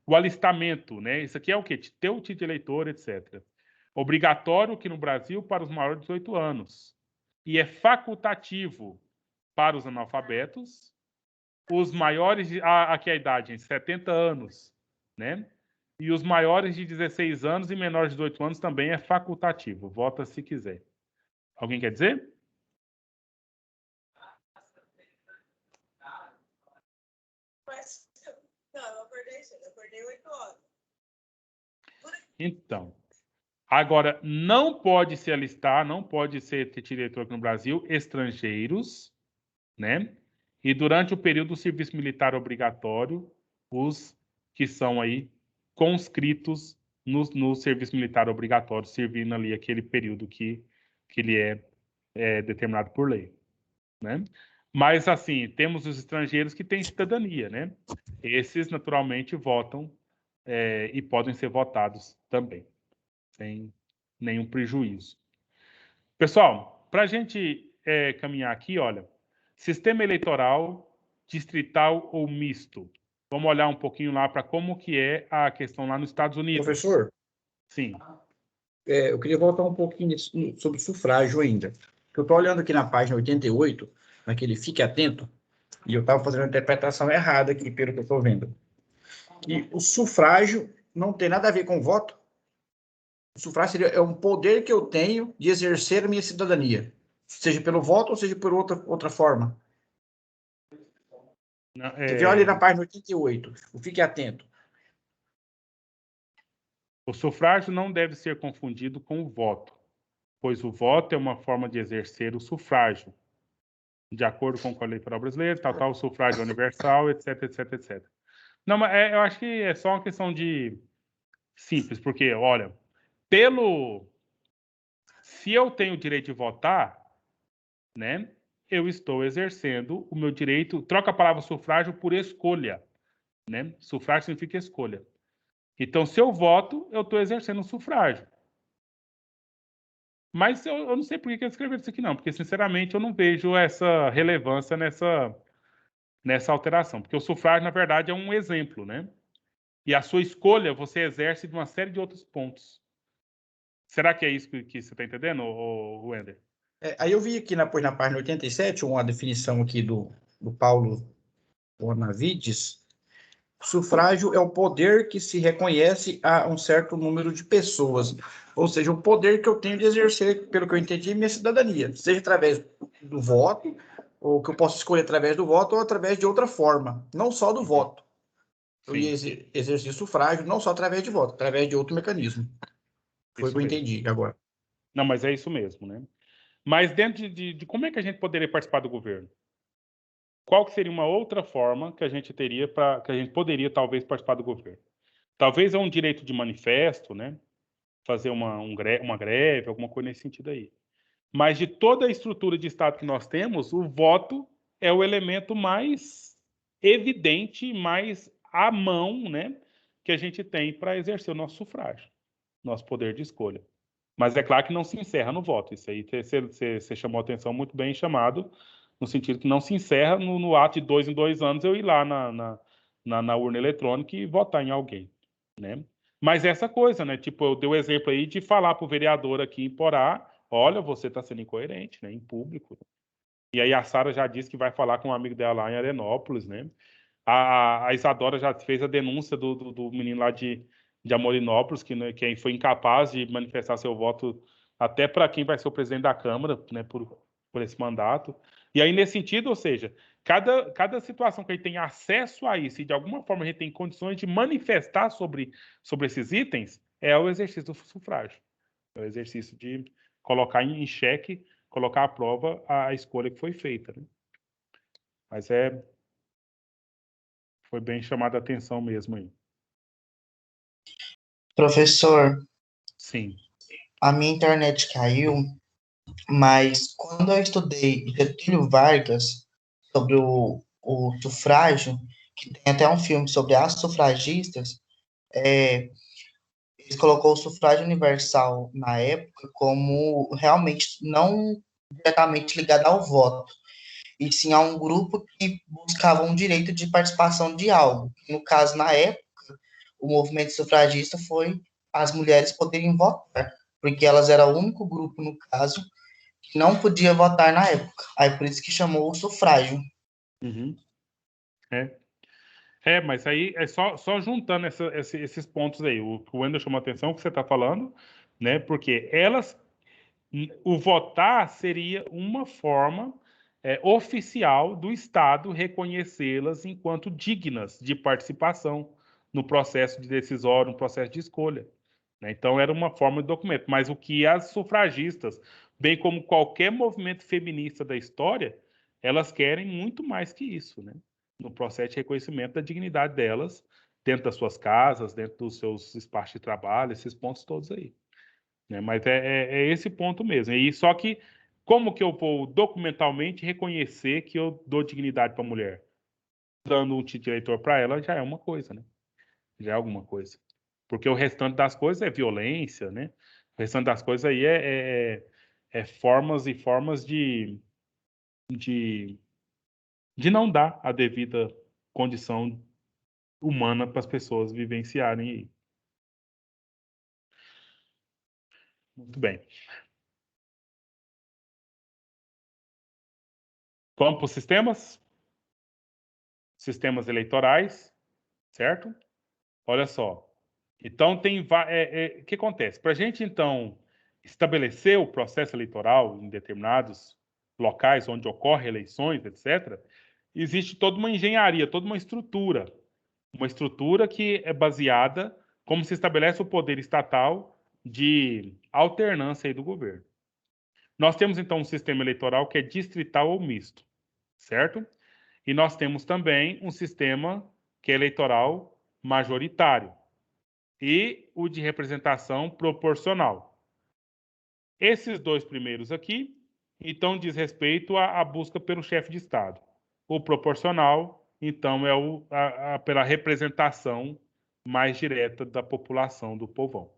o alistamento, né? Isso aqui é o quê? Ter o título de eleitor, etc. Obrigatório aqui no Brasil para os maiores de 18 anos. E é facultativo para os analfabetos, os maiores, aqui a idade, gente, 70 anos, né? E os maiores de 16 anos e menores de 18 anos também é facultativo. Vota se quiser. Alguém quer dizer? Não, eu acordei 8 horas. Então, agora, não pode se alistar, não pode ser ter eleitor aqui no Brasil, estrangeiros, né? E durante o período do serviço militar obrigatório, os que são aí conscritos no serviço militar obrigatório, servindo ali aquele período que ele é determinado por lei, né? Mas, assim, temos os estrangeiros que têm cidadania, né? Esses, naturalmente, votam e podem ser votados também, sem nenhum prejuízo. Pessoal, para a gente caminhar aqui, olha, sistema eleitoral distrital ou misto. Vamos olhar um pouquinho lá para como que é a questão lá nos Estados Unidos. Professor, Sim. eu queria voltar um pouquinho sobre sufrágio ainda. Eu estou olhando aqui na página 88, naquele Fique Atento, e eu estava fazendo uma interpretação errada aqui, pelo que eu estou vendo. Que o sufrágio não tem nada a ver com voto. O sufrágio é um poder que eu tenho de exercer a minha cidadania, seja pelo voto ou seja por outra forma. Olha na página 88, Fique Atento. O sufrágio não deve ser confundido com o voto, pois o voto é uma forma de exercer o sufrágio, de acordo com a Lei Federal Brasileira, tal, o sufrágio universal, etc, etc, etc. Não, mas eu acho que é só uma questão de simples, porque, olha, se eu tenho o direito de votar, né, eu estou exercendo o meu direito, troca a palavra sufrágio por escolha, né? Sufrágio significa escolha. Então, se eu voto, eu estou exercendo o sufrágio. Mas eu não sei por que eu escrevi isso aqui, não, porque, sinceramente, eu não vejo essa relevância nessa alteração, porque o sufrágio, na verdade, é um exemplo, né? E a sua escolha você exerce de uma série de outros pontos. Será que é isso que você está entendendo, Wender? Aí eu vi aqui na página 87 uma definição aqui do Paulo Bonavides. Sufrágio é o poder que se reconhece a um certo número de pessoas, ou seja, o poder que eu tenho de exercer, pelo que eu entendi, minha cidadania, seja através do voto, ou que eu posso escolher através do voto, ou através de outra forma, não só do voto. Eu ia exercer sufrágio não só através de voto, através de outro mecanismo. Foi o que eu entendi agora. Não, mas é isso mesmo, né? Mas dentro de como é que a gente poderia participar do governo? Qual que seria uma outra forma que a gente teria que a gente poderia talvez participar do governo? Talvez é um direito de manifesto, né? Fazer uma greve, alguma coisa nesse sentido aí. Mas de toda a estrutura de Estado que nós temos, o voto é o elemento mais evidente, mais à mão, né? Que a gente tem para exercer o nosso sufrágio, nosso poder de escolha. Mas é claro que não se encerra no voto. Isso aí você chamou a atenção, muito bem chamado, no sentido que não se encerra no ato de 2 em 2 anos eu ir lá na urna eletrônica e votar em alguém, né? Mas essa coisa, né? Tipo, eu dei o exemplo aí de falar para o vereador aqui em Porá, olha, você está sendo incoerente, né? Em público. E aí a Sara já disse que vai falar com um amigo dela lá em Arenópolis, né? A Isadora já fez a denúncia do menino lá de Amorinópolis, que foi incapaz de manifestar seu voto até para quem vai ser o presidente da Câmara, né, por esse mandato. E aí, nesse sentido, ou seja, cada situação que a gente tem acesso a isso e de alguma forma a gente tem condições de manifestar sobre esses itens, é o exercício do sufrágio. É o exercício de colocar em xeque, colocar à prova a escolha que foi feita, né? Mas foi bem chamada a atenção mesmo aí. Professor, Sim. a minha internet caiu, mas quando eu estudei Getúlio Vargas sobre o sufrágio, que tem até um filme sobre as sufragistas, ele colocou o sufrágio universal na época como realmente não diretamente ligado ao voto, e sim a um grupo que buscava um direito de participação de algo. No caso, na época, o movimento sufragista foi as mulheres poderem votar, porque elas eram o único grupo, no caso, que não podia votar na época. Aí por isso que chamou o sufrágio. Uhum. Mas aí é só juntando esses pontos aí. O Wendel chamou a atenção que você está falando, né? Porque o votar seria uma forma oficial do Estado reconhecê-las enquanto dignas de participação no processo de decisório, no processo de escolha, né? Então era uma forma de documento. Mas o que as sufragistas, bem como qualquer movimento feminista da história, elas querem muito mais que isso, né? No processo de reconhecimento da dignidade delas, dentro das suas casas, dentro dos seus espaços de trabalho, esses pontos todos aí, né? Mas é esse ponto mesmo. E só que Como que eu vou documentalmente reconhecer que eu dou dignidade para a mulher? Dando um título de eleitor para ela já é uma coisa, né? Já é alguma coisa. Porque o restante das coisas é violência, né? O restante das coisas aí é formas e formas de não dar a devida condição humana para as pessoas vivenciarem aí. Muito bem. Vamos para os sistemas? Sistemas eleitorais, certo? Olha só. Então, o que acontece? Para a gente, então, estabelecer o processo eleitoral em determinados locais onde ocorrem eleições, etc., existe toda uma engenharia, toda uma estrutura que é baseada como se estabelece o poder estatal de alternância aí do governo. Nós temos, então, um sistema eleitoral que é distrital ou misto, certo? E nós temos também um sistema que é eleitoral majoritário e o de representação proporcional. Esses dois primeiros aqui, então, diz respeito à busca pelo chefe de Estado. O proporcional, então, é pela representação mais direta da população, do povão.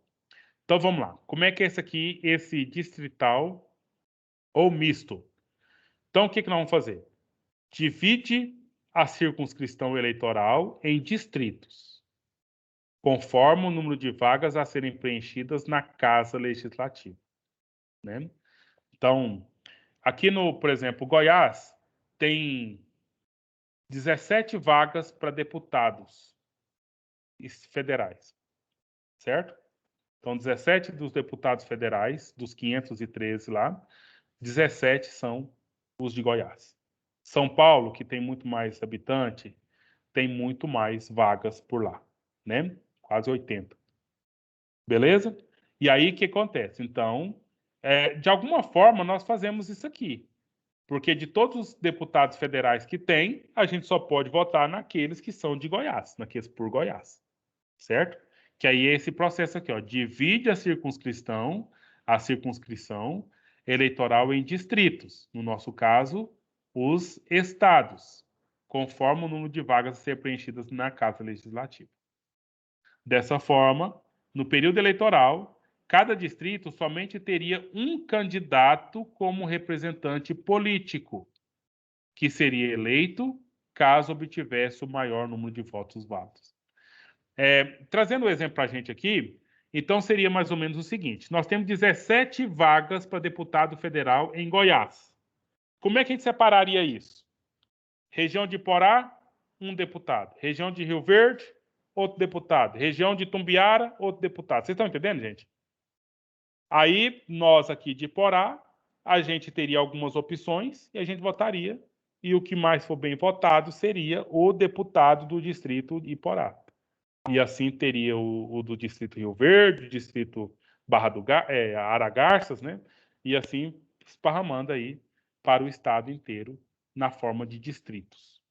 Então, vamos lá. Como é que é esse aqui, esse distrital ou misto? Então, o que nós vamos fazer? Divide a circunscrição eleitoral em distritos, conforme o número de vagas a serem preenchidas na Casa Legislativa, né? Então, aqui por exemplo, Goiás tem 17 vagas para deputados federais, certo? Então, 17 dos deputados federais, dos 513 lá, 17 são os de Goiás. São Paulo, que tem muito mais habitante, tem muito mais vagas por lá, né? Quase 80. Beleza? E aí, o que acontece? Então, de alguma forma, nós fazemos isso aqui. Porque de todos os deputados federais que tem, a gente só pode votar naqueles que são de Goiás, naqueles por Goiás. Certo? Que aí é esse processo aqui, ó, divide a circunscrição eleitoral em distritos. No nosso caso, os estados, conforme o número de vagas a ser preenchidas na Casa Legislativa. Dessa forma, no período eleitoral, cada distrito somente teria um candidato como representante político, que seria eleito caso obtivesse o maior número de votos válidos. Trazendo o exemplo para a gente aqui, então seria mais ou menos o seguinte: nós temos 17 vagas para deputado federal em Goiás. Como é que a gente separaria isso? Região de Iporá, um deputado. Região de Rio Verde, outro deputado. Região de Tumbiara, outro deputado. Vocês estão entendendo, gente? Aí, nós aqui de Iporá, a gente teria algumas opções e a gente votaria. E o que mais for bem votado seria o deputado do distrito de Iporá. E assim teria o do distrito Rio Verde, o distrito Aragarças, né? E assim esparramando aí para o estado inteiro na forma de distritos.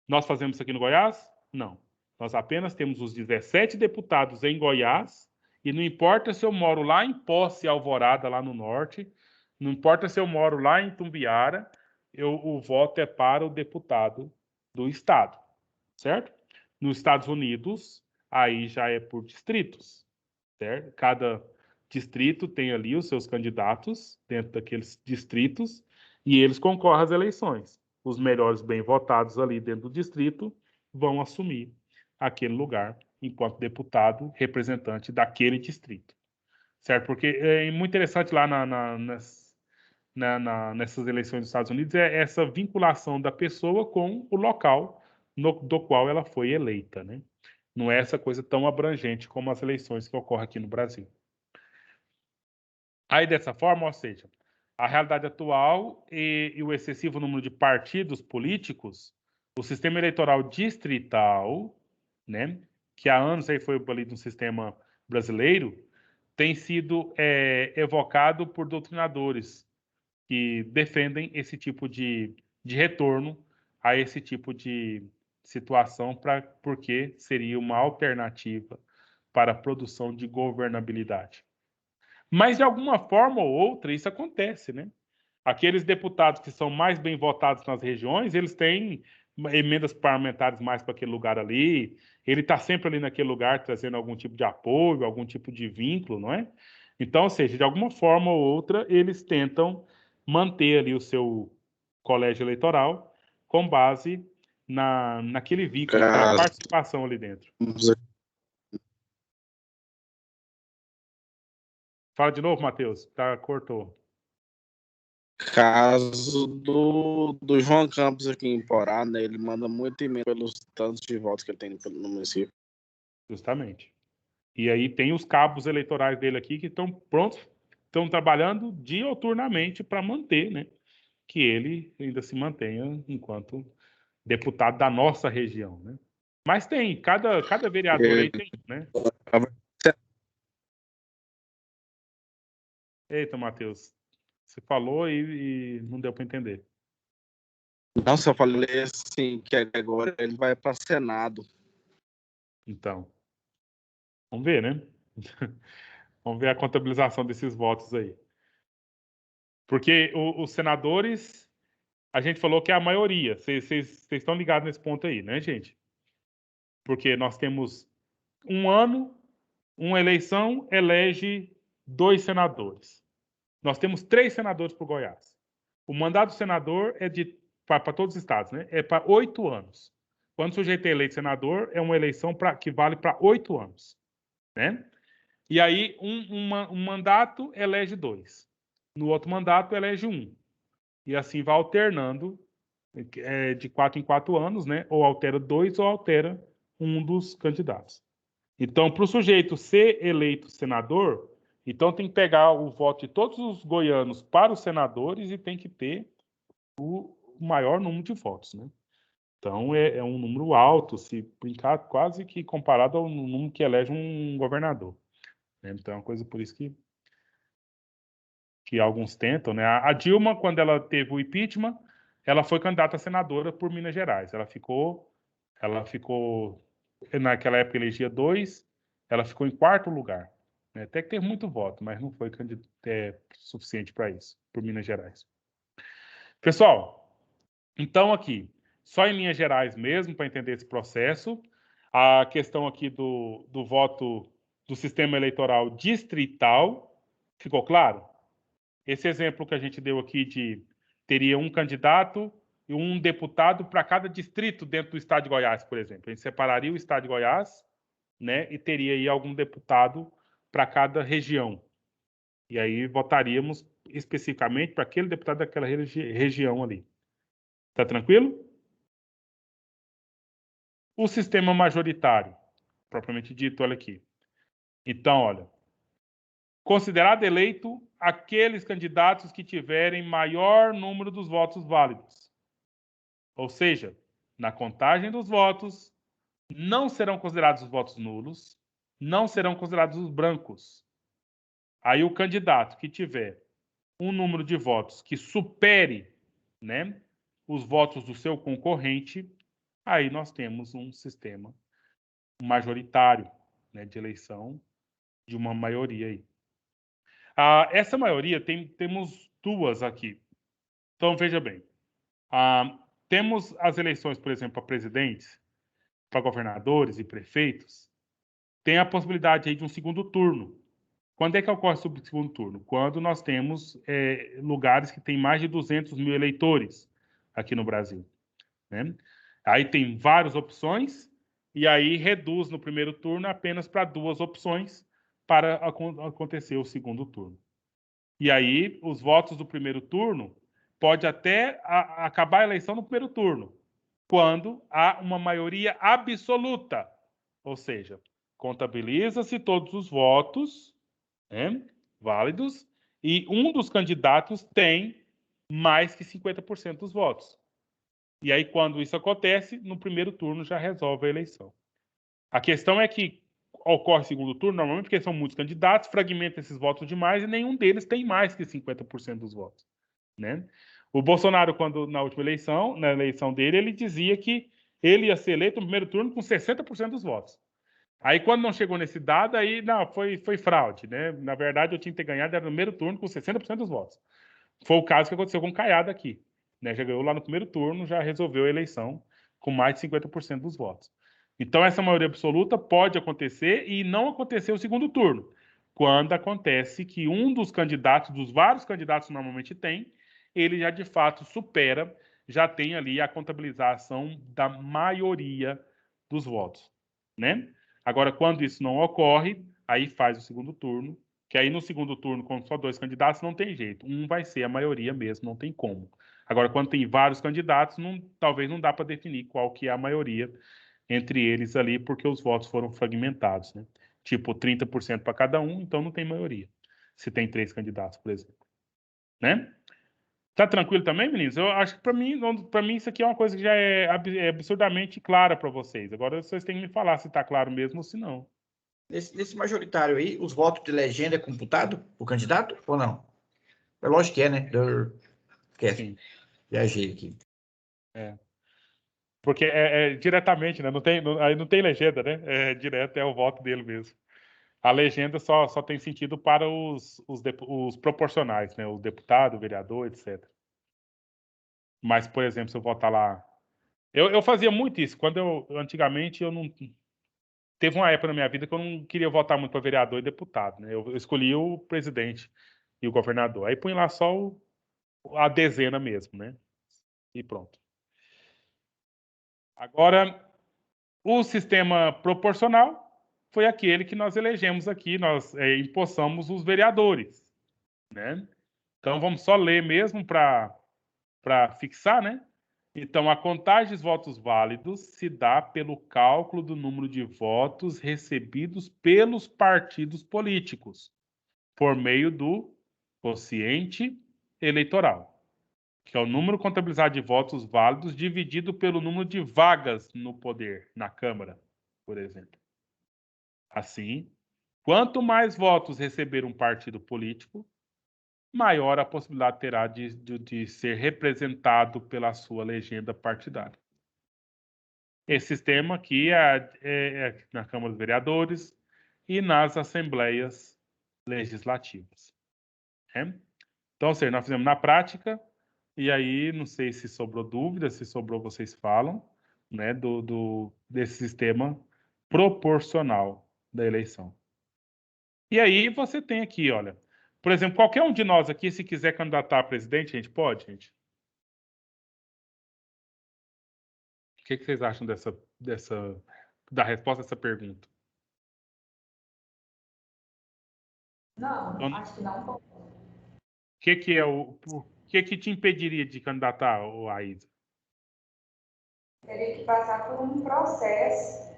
Nós fazemos isso aqui no Goiás? Não. Nós apenas temos os 17 deputados em Goiás e não importa se eu moro lá em Posse Alvorada, lá no norte, não importa se eu moro lá em Tumbiara, o voto é para o deputado do estado, certo? Nos Estados Unidos, aí já é por distritos, certo? Cada distrito tem ali os seus candidatos dentro daqueles distritos e eles concorrem às eleições. Os melhores bem votados ali dentro do distrito vão assumir aquele lugar enquanto deputado representante daquele distrito, certo? Porque é muito interessante lá nessas eleições dos Estados Unidos é essa vinculação da pessoa com o local do qual ela foi eleita, né? Não é essa coisa tão abrangente como as eleições que ocorrem aqui no Brasil. Aí, dessa forma, ou seja, a realidade atual e o excessivo número de partidos políticos, o sistema eleitoral distrital, né, que há anos aí foi abolido no sistema brasileiro, tem sido evocado por doutrinadores que defendem esse tipo de retorno a esse tipo de situação, porque seria uma alternativa para a produção de governabilidade. Mas, de alguma forma ou outra, isso acontece, né? Aqueles deputados que são mais bem votados nas regiões, eles têm emendas parlamentares mais para aquele lugar ali. Ele está sempre ali naquele lugar trazendo algum tipo de apoio, algum tipo de vínculo, não é? Então, ou seja, de alguma forma ou outra, eles tentam manter ali o seu colégio eleitoral com base naquele vínculo, naquela Caso, participação ali dentro. Fala de novo, Matheus. Tá, cortou. caso do João Campos aqui em Porá, né? Ele manda muito e-mail pelos tantos de votos que ele tem no município. Justamente. E aí tem os cabos eleitorais dele aqui que estão prontos, estão trabalhando dioturnamente para manter, né? Que ele ainda se mantenha enquanto deputado da nossa região, né? Mas tem, cada vereador aí tem, né? Eita, Matheus, você falou e não deu para entender. Não, só falei assim, que agora ele vai para Senado. Então, vamos ver, né? Vamos ver a contabilização desses votos aí. Porque os senadores, a gente falou que é a maioria. Vocês estão ligados nesse ponto aí, né, gente? Porque nós temos um ano, uma eleição elege 2 senadores. Nós temos 3 senadores para o Goiás. O mandato do senador é para todos os estados, né? É para 8 anos. Quando o sujeito é eleito senador, é uma eleição que vale para 8 anos, né? E aí, um mandato elege 2. No outro mandato, elege 1. E assim vai alternando de 4 em 4 anos, né? Ou altera 2 ou altera um dos candidatos. Então, para o sujeito ser eleito senador, então tem que pegar o voto de todos os goianos para os senadores e tem que ter o maior número de votos, né? Então, é um número alto, se brincar, quase que comparado ao número que elege um governador, né? Então, é uma coisa por isso que alguns tentam, né? A Dilma, quando ela teve o impeachment, ela foi candidata a senadora por Minas Gerais. Ela ficou, naquela época elegia 2, ela ficou em 4º lugar, né? Até que teve muito voto, mas não foi suficiente para isso, por Minas Gerais. Pessoal, então aqui, só em linhas gerais mesmo, para entender esse processo, a questão aqui do voto do sistema eleitoral distrital, ficou claro? Esse exemplo que a gente deu aqui teria um candidato e um deputado para cada distrito dentro do estado de Goiás, por exemplo. A gente separaria o estado de Goiás, né, e teria aí algum deputado para cada região. E aí votaríamos especificamente para aquele deputado daquela região ali. Tá tranquilo? O sistema majoritário, propriamente dito, olha aqui. Então, olha, considerado eleito aqueles candidatos que tiverem maior número dos votos válidos. Ou seja, na contagem dos votos, não serão considerados os votos nulos, não serão considerados os brancos. Aí o candidato que tiver um número de votos que supere, né, os votos do seu concorrente, aí nós temos um sistema majoritário, né, de eleição de uma maioria aí. Essa maioria temos 2 aqui. Então, veja bem. Temos as eleições, por exemplo, para presidentes, para governadores e prefeitos. Tem a possibilidade aí de um segundo turno. Quando é que ocorre o segundo turno? Quando nós temos lugares que têm mais de 200 mil eleitores aqui no Brasil, né? Aí tem várias opções e aí reduz no primeiro turno apenas para 2 opções para acontecer o segundo turno. E aí, os votos do primeiro turno pode até acabar a eleição no primeiro turno, quando há uma maioria absoluta, ou seja, contabiliza-se todos os votos, né, válidos e um dos candidatos tem mais que 50% dos votos. E aí, quando isso acontece, no primeiro turno já resolve a eleição. A questão é que ocorre segundo turno, normalmente porque são muitos candidatos, fragmenta esses votos demais e nenhum deles tem mais que 50% dos votos, né? O Bolsonaro, quando na última eleição, na eleição dele, ele dizia que ele ia ser eleito no primeiro turno com 60% dos votos. Aí, quando não chegou nesse dado, aí não, foi fraude, né? Na verdade, eu tinha que ter ganhado no primeiro turno com 60% dos votos. Foi o caso que aconteceu com o Caiado aqui, né? Já ganhou lá no primeiro turno, já resolveu a eleição com mais de 50% dos votos. Então, essa maioria absoluta pode acontecer e não acontecer o segundo turno, quando acontece que um dos candidatos, dos vários candidatos que normalmente tem, ele já de fato supera, já tem ali a contabilização da maioria dos votos, né? Agora, quando isso não ocorre, aí faz o segundo turno, que aí no segundo turno, com só 2 candidatos, não tem jeito. Um vai ser a maioria mesmo, não tem como. Agora, quando tem vários candidatos, talvez não dá para definir qual que é a maioria entre eles ali, porque os votos foram fragmentados, né? Tipo, 30% para cada um, então não tem maioria. Se tem 3 candidatos, por exemplo. Né? Tá tranquilo também, meninos? Eu acho que para mim isso aqui é uma coisa que já é absurdamente clara para vocês. Agora vocês têm que me falar se está claro mesmo ou se não. Nesse majoritário aí, os votos de legenda é computado o candidato ou não? É lógico que é, né? Sim. Viajei aqui. Porque é diretamente, né? Aí não tem legenda, né? É direto, é o voto dele mesmo. A legenda só tem sentido para os proporcionais, né? O deputado, o vereador, etc. Mas, por exemplo, se eu votar lá... Eu fazia muito isso. Antigamente, eu não... Teve uma época na minha vida que eu não queria votar muito para vereador e deputado, né? Eu escolhi o presidente e o governador. Aí põe lá só a dezena mesmo, né? E pronto. Agora, o sistema proporcional foi aquele que nós elegemos aqui, nós empossamos os vereadores, né? Então, vamos só ler mesmo para fixar, né? Então, a contagem dos votos válidos se dá pelo cálculo do número de votos recebidos pelos partidos políticos, por meio do quociente eleitoral, que é o número contabilizado de votos válidos dividido pelo número de vagas no poder, na Câmara, por exemplo. Assim, quanto mais votos receber um partido político, maior a possibilidade terá de ser representado pela sua legenda partidária. Esse sistema aqui é na Câmara dos Vereadores e nas Assembleias Legislativas. Né? Então, ou seja, nós fizemos na prática, e aí não sei se sobrou dúvida, se sobrou vocês falam, né, desse sistema proporcional da eleição. E aí você tem aqui, olha, por exemplo, qualquer um de nós aqui, se quiser candidatar a presidente, a gente pode, gente? O que vocês acham da resposta a essa pergunta? Não, acho que não. O que te impediria de candidatar, Aísa? Teria que passar por um processo.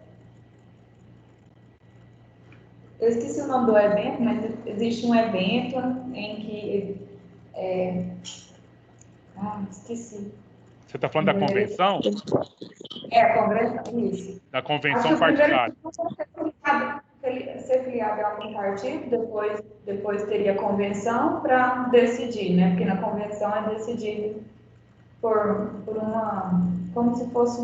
Eu esqueci o nome do evento, mas existe um evento em que... esqueci. Você está falando da convenção? A convenção, isso. Da convenção partidária. Ser filiado a algum partido, depois teria convenção para decidir, né? Porque na convenção é decidido por uma... como se fosse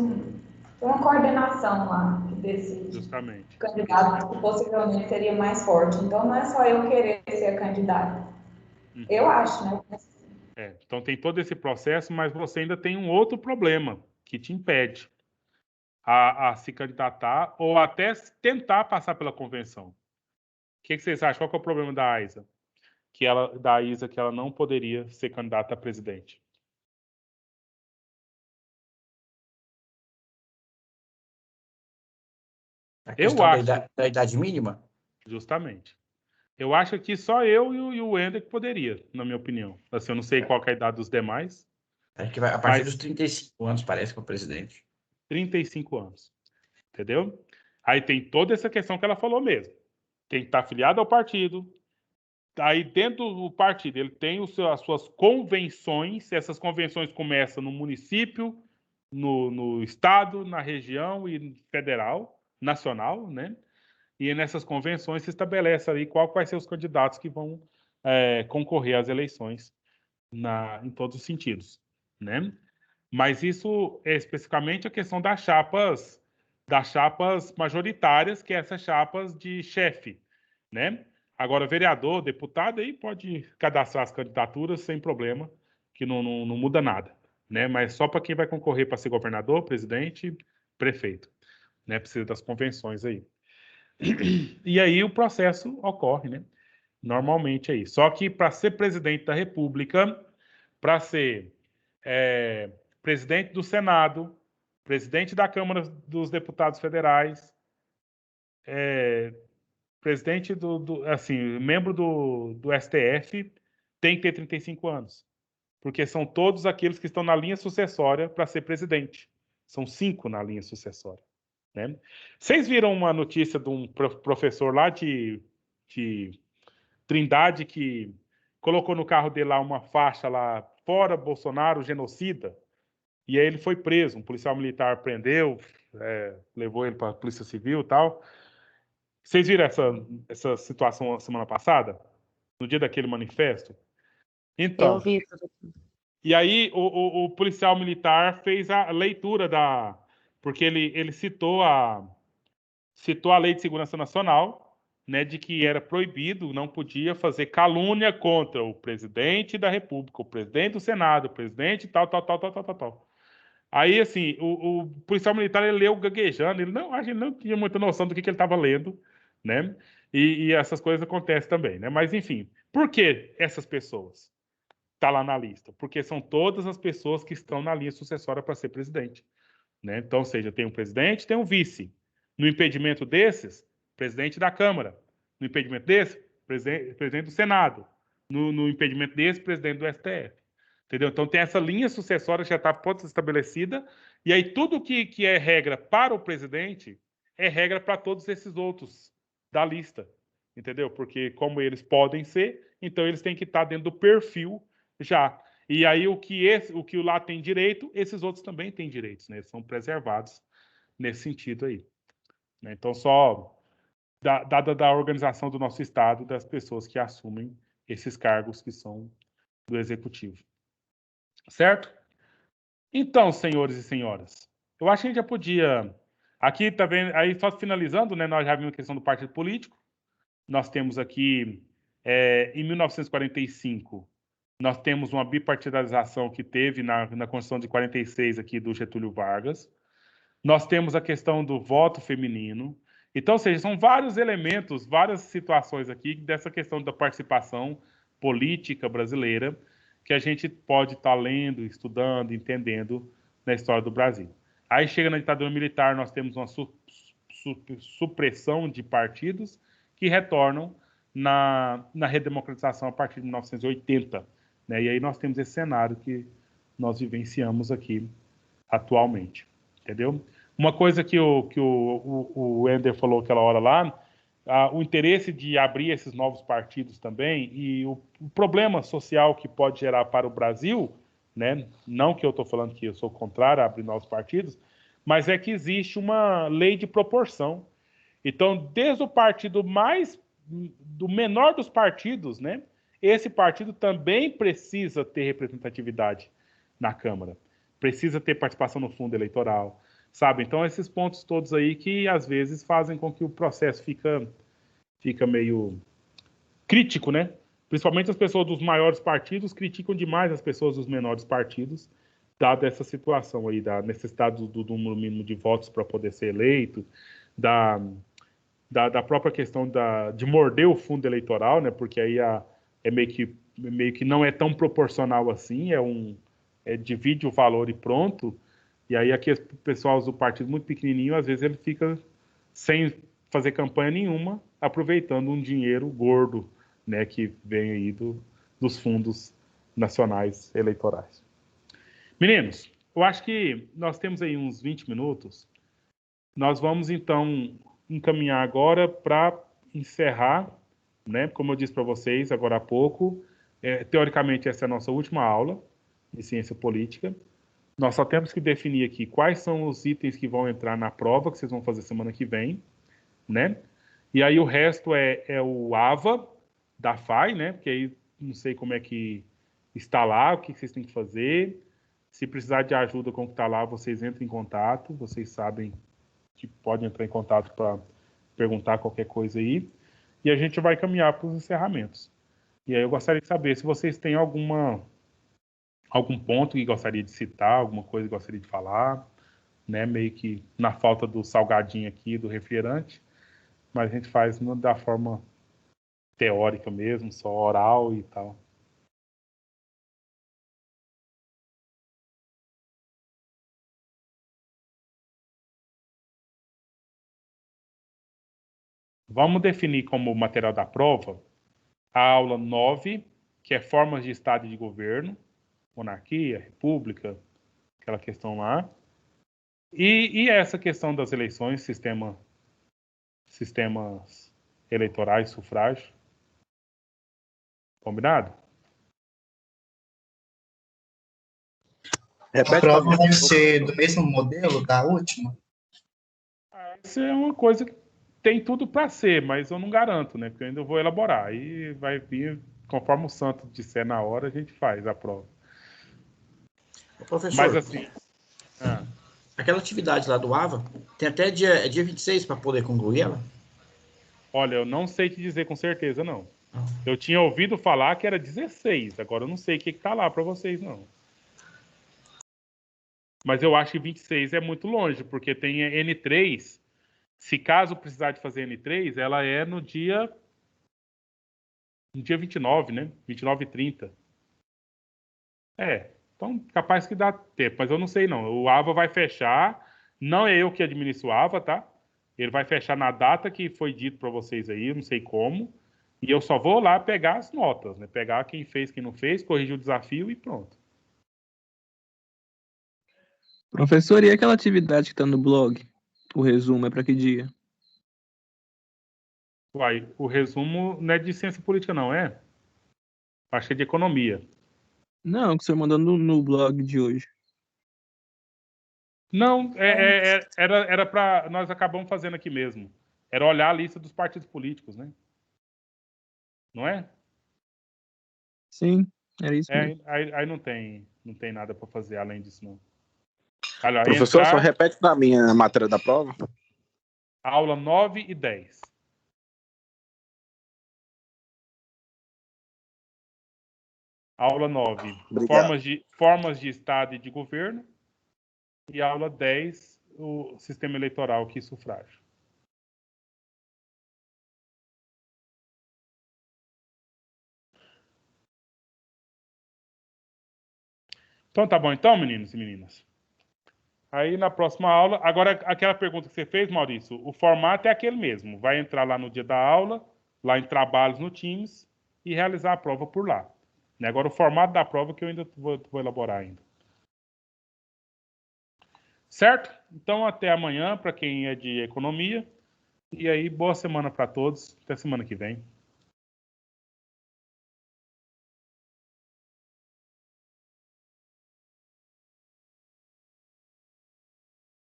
uma coordenação lá que decide. Justamente. O candidato que possivelmente seria mais forte. Então, não é só eu querer ser candidata. Eu acho, né? Então, tem todo esse processo, mas você ainda tem um outro problema que te impede a se candidatar ou até tentar passar pela convenção. O que vocês acham? Qual que é o problema da Aísa? Que ela não poderia ser candidata a presidente. A questão da idade mínima? Justamente. Eu acho que só eu e o Wender que poderia, na minha opinião. Assim, eu não sei qual que é a idade dos demais. Acho que vai a partir dos 35 anos, parece, para o presidente. 35 anos. Entendeu? Aí tem toda essa questão que ela falou mesmo. Tem que estar afiliado ao partido. Aí dentro do partido ele tem as suas convenções. Essas convenções começam no município, no estado, na região e federal, nacional, né? E nessas convenções se estabelece ali quais são os candidatos que vão concorrer às eleições em todos os sentidos, né? Mas isso é especificamente a questão das chapas majoritárias, que é essas chapas de chefe, né? Agora, vereador, deputado, aí pode cadastrar as candidaturas sem problema, que não muda nada, né? Mas só para quem vai concorrer para ser governador, presidente, prefeito, né? Precisa das convenções aí. E aí o processo ocorre, né? Normalmente aí. Só que para ser presidente da República, para ser presidente do Senado, presidente da Câmara dos Deputados Federais, presidente assim, membro do STF, tem que ter 35 anos. Porque são todos aqueles que estão na linha sucessória para ser presidente. São 5 na linha sucessória. Né? Vocês viram uma notícia de um professor lá de Trindade que colocou no carro dele lá uma faixa lá, fora Bolsonaro, genocida, e aí ele foi preso. Um policial militar prendeu, levou ele para a Polícia Civil e tal. Vocês viram essa situação semana passada? No dia daquele manifesto? Então, Eu vi. e aí o policial militar fez a leitura porque ele citou a Lei de Segurança Nacional, né, de que era proibido, não podia fazer calúnia contra o presidente da República, o presidente do Senado, o presidente tal. Aí, assim, o policial militar, ele leu gaguejando, a gente não tinha muita noção do que ele estava lendo, né? E essas coisas acontecem também, né? Mas, enfim, por que essas pessoas estão lá na lista? Porque são todas as pessoas que estão na linha sucessória para ser presidente, né? Então, ou seja, tem um presidente, tem um vice. No impedimento desses, presidente da Câmara. No impedimento desse, presidente do Senado. No impedimento desse, presidente do STF. Entendeu? Então tem essa linha sucessória que já está estabelecida, e aí tudo que é regra para o presidente é regra para todos esses outros da lista. Entendeu? Porque como eles podem ser, então eles têm que estar dentro do perfil já. E aí o que o lá tem direito, esses outros também têm direitos, né? Eles são preservados nesse sentido aí. Né? Então, só dada da organização do nosso Estado, das pessoas que assumem esses cargos que são do Executivo. Certo? Então, senhores e senhoras, eu acho que a gente já podia... Aqui, tá vendo? Aí, só finalizando, né? Nós já vimos a questão do partido político. Nós temos aqui, em 1945, nós temos uma bipartidarização que teve na Constituição de 46 aqui do Getúlio Vargas. Nós temos a questão do voto feminino. Então, ou seja, são vários elementos, várias situações aqui dessa questão da participação política brasileira que a gente pode estar lendo, estudando, entendendo na história do Brasil. Aí chega na ditadura militar, nós temos uma supressão de partidos que retornam na redemocratização a partir de 1980. Né? E aí nós temos esse cenário que nós vivenciamos aqui atualmente. Entendeu? Uma coisa que o Ender falou aquela hora lá, o interesse de abrir esses novos partidos também e o problema social que pode gerar para o Brasil, né? Não que eu estou falando que eu sou contrário a abrir novos partidos, mas é que existe uma lei de proporção. Então, desde o partido do menor dos partidos, né? Esse partido também precisa ter representatividade na Câmara. Precisa ter participação no fundo eleitoral, sabe? Então, esses pontos todos aí que, às vezes, fazem com que o processo fica meio crítico, né? Principalmente as pessoas dos maiores partidos criticam demais as pessoas dos menores partidos, dada essa situação aí, da necessidade do número mínimo de votos para poder ser eleito, da própria questão de morder o fundo eleitoral, né? Porque aí é meio que não é tão proporcional assim, divide o valor e pronto. E aí aqui o pessoal do partido muito pequenininho, às vezes ele fica sem fazer campanha nenhuma, aproveitando um dinheiro gordo, né, que vem aí dos fundos nacionais eleitorais. Meninos, eu acho que nós temos aí uns 20 minutos. Nós vamos, então, encaminhar agora para encerrar, né? Como eu disse para vocês agora há pouco, teoricamente essa é a nossa última aula de ciência política. Nós só temos que definir aqui quais são os itens que vão entrar na prova que vocês vão fazer semana que vem, né? E aí o resto é o AVA da FAI, né? Porque aí não sei como é que está lá, o que vocês têm que fazer. Se precisar de ajuda com o que está lá, vocês entrem em contato. Vocês sabem que podem entrar em contato para perguntar qualquer coisa aí. e a gente vai caminhar para os encerramentos. E aí eu gostaria de saber se vocês têm algum ponto que gostaria de citar, alguma coisa que gostaria de falar, né? Meio que na falta do salgadinho aqui, do refrigerante, mas a gente faz da forma teórica mesmo, só oral e tal. Vamos definir como material da prova a aula 9, que é formas de Estado e de governo, monarquia, república, aquela questão lá. E essa questão das eleições, sistemas eleitorais, sufrágio. Combinado? A Repete pra prova mim. vai ser do mesmo modelo da última? Isso é uma coisa que tem tudo para ser, mas eu não garanto, né? Porque eu ainda vou elaborar. Aí vai vir, conforme o santo disser na hora, a gente faz a prova. Professor, Mas assim, aquela atividade lá do AVA, tem até dia 26 para poder concluir ela? olha, eu não sei te dizer com certeza, não. Eu tinha ouvido falar que era 16, agora eu não sei o que tá lá para vocês, não. Mas eu acho que 26 é muito longe, porque tem N3. Se caso precisar de fazer N3, ela é no dia 29, né? 29 e 30. Então capaz que dá tempo, mas eu não sei não. O AVA vai fechar, não é eu que administro o AVA, tá? Ele vai fechar na data que foi dito para vocês aí, eu não sei como. E eu só vou lá pegar as notas, né? Pegar quem fez, quem não fez, corrigir o desafio e pronto. Professor, e aquela atividade que está no blog? O resumo é para que dia? Uai, o resumo não é de ciência política, não, é? Acho que é de economia. Não, que o senhor mandou no blog de hoje. Não, era para. Nós acabamos fazendo aqui mesmo. Era olhar a lista dos partidos políticos, né? Não é? Sim, era isso mesmo. Aí não tem nada para fazer além disso, não. Olha, Professor, só repete para mim a matéria da prova. Aula 9 e 10. Aula 9, formas de Estado e de governo. E aula 10, o sistema eleitoral que sufrágio. Então tá bom, então, meninos e meninas. Aí na próxima aula, agora aquela pergunta que você fez, Maurício, o formato é aquele mesmo. Vai entrar lá no dia da aula, lá em trabalhos no Teams e realizar a prova por lá. Agora o formato da prova que eu ainda vou elaborar ainda. Certo? Então até amanhã para quem é de economia. E aí boa semana para todos. Até semana que vem.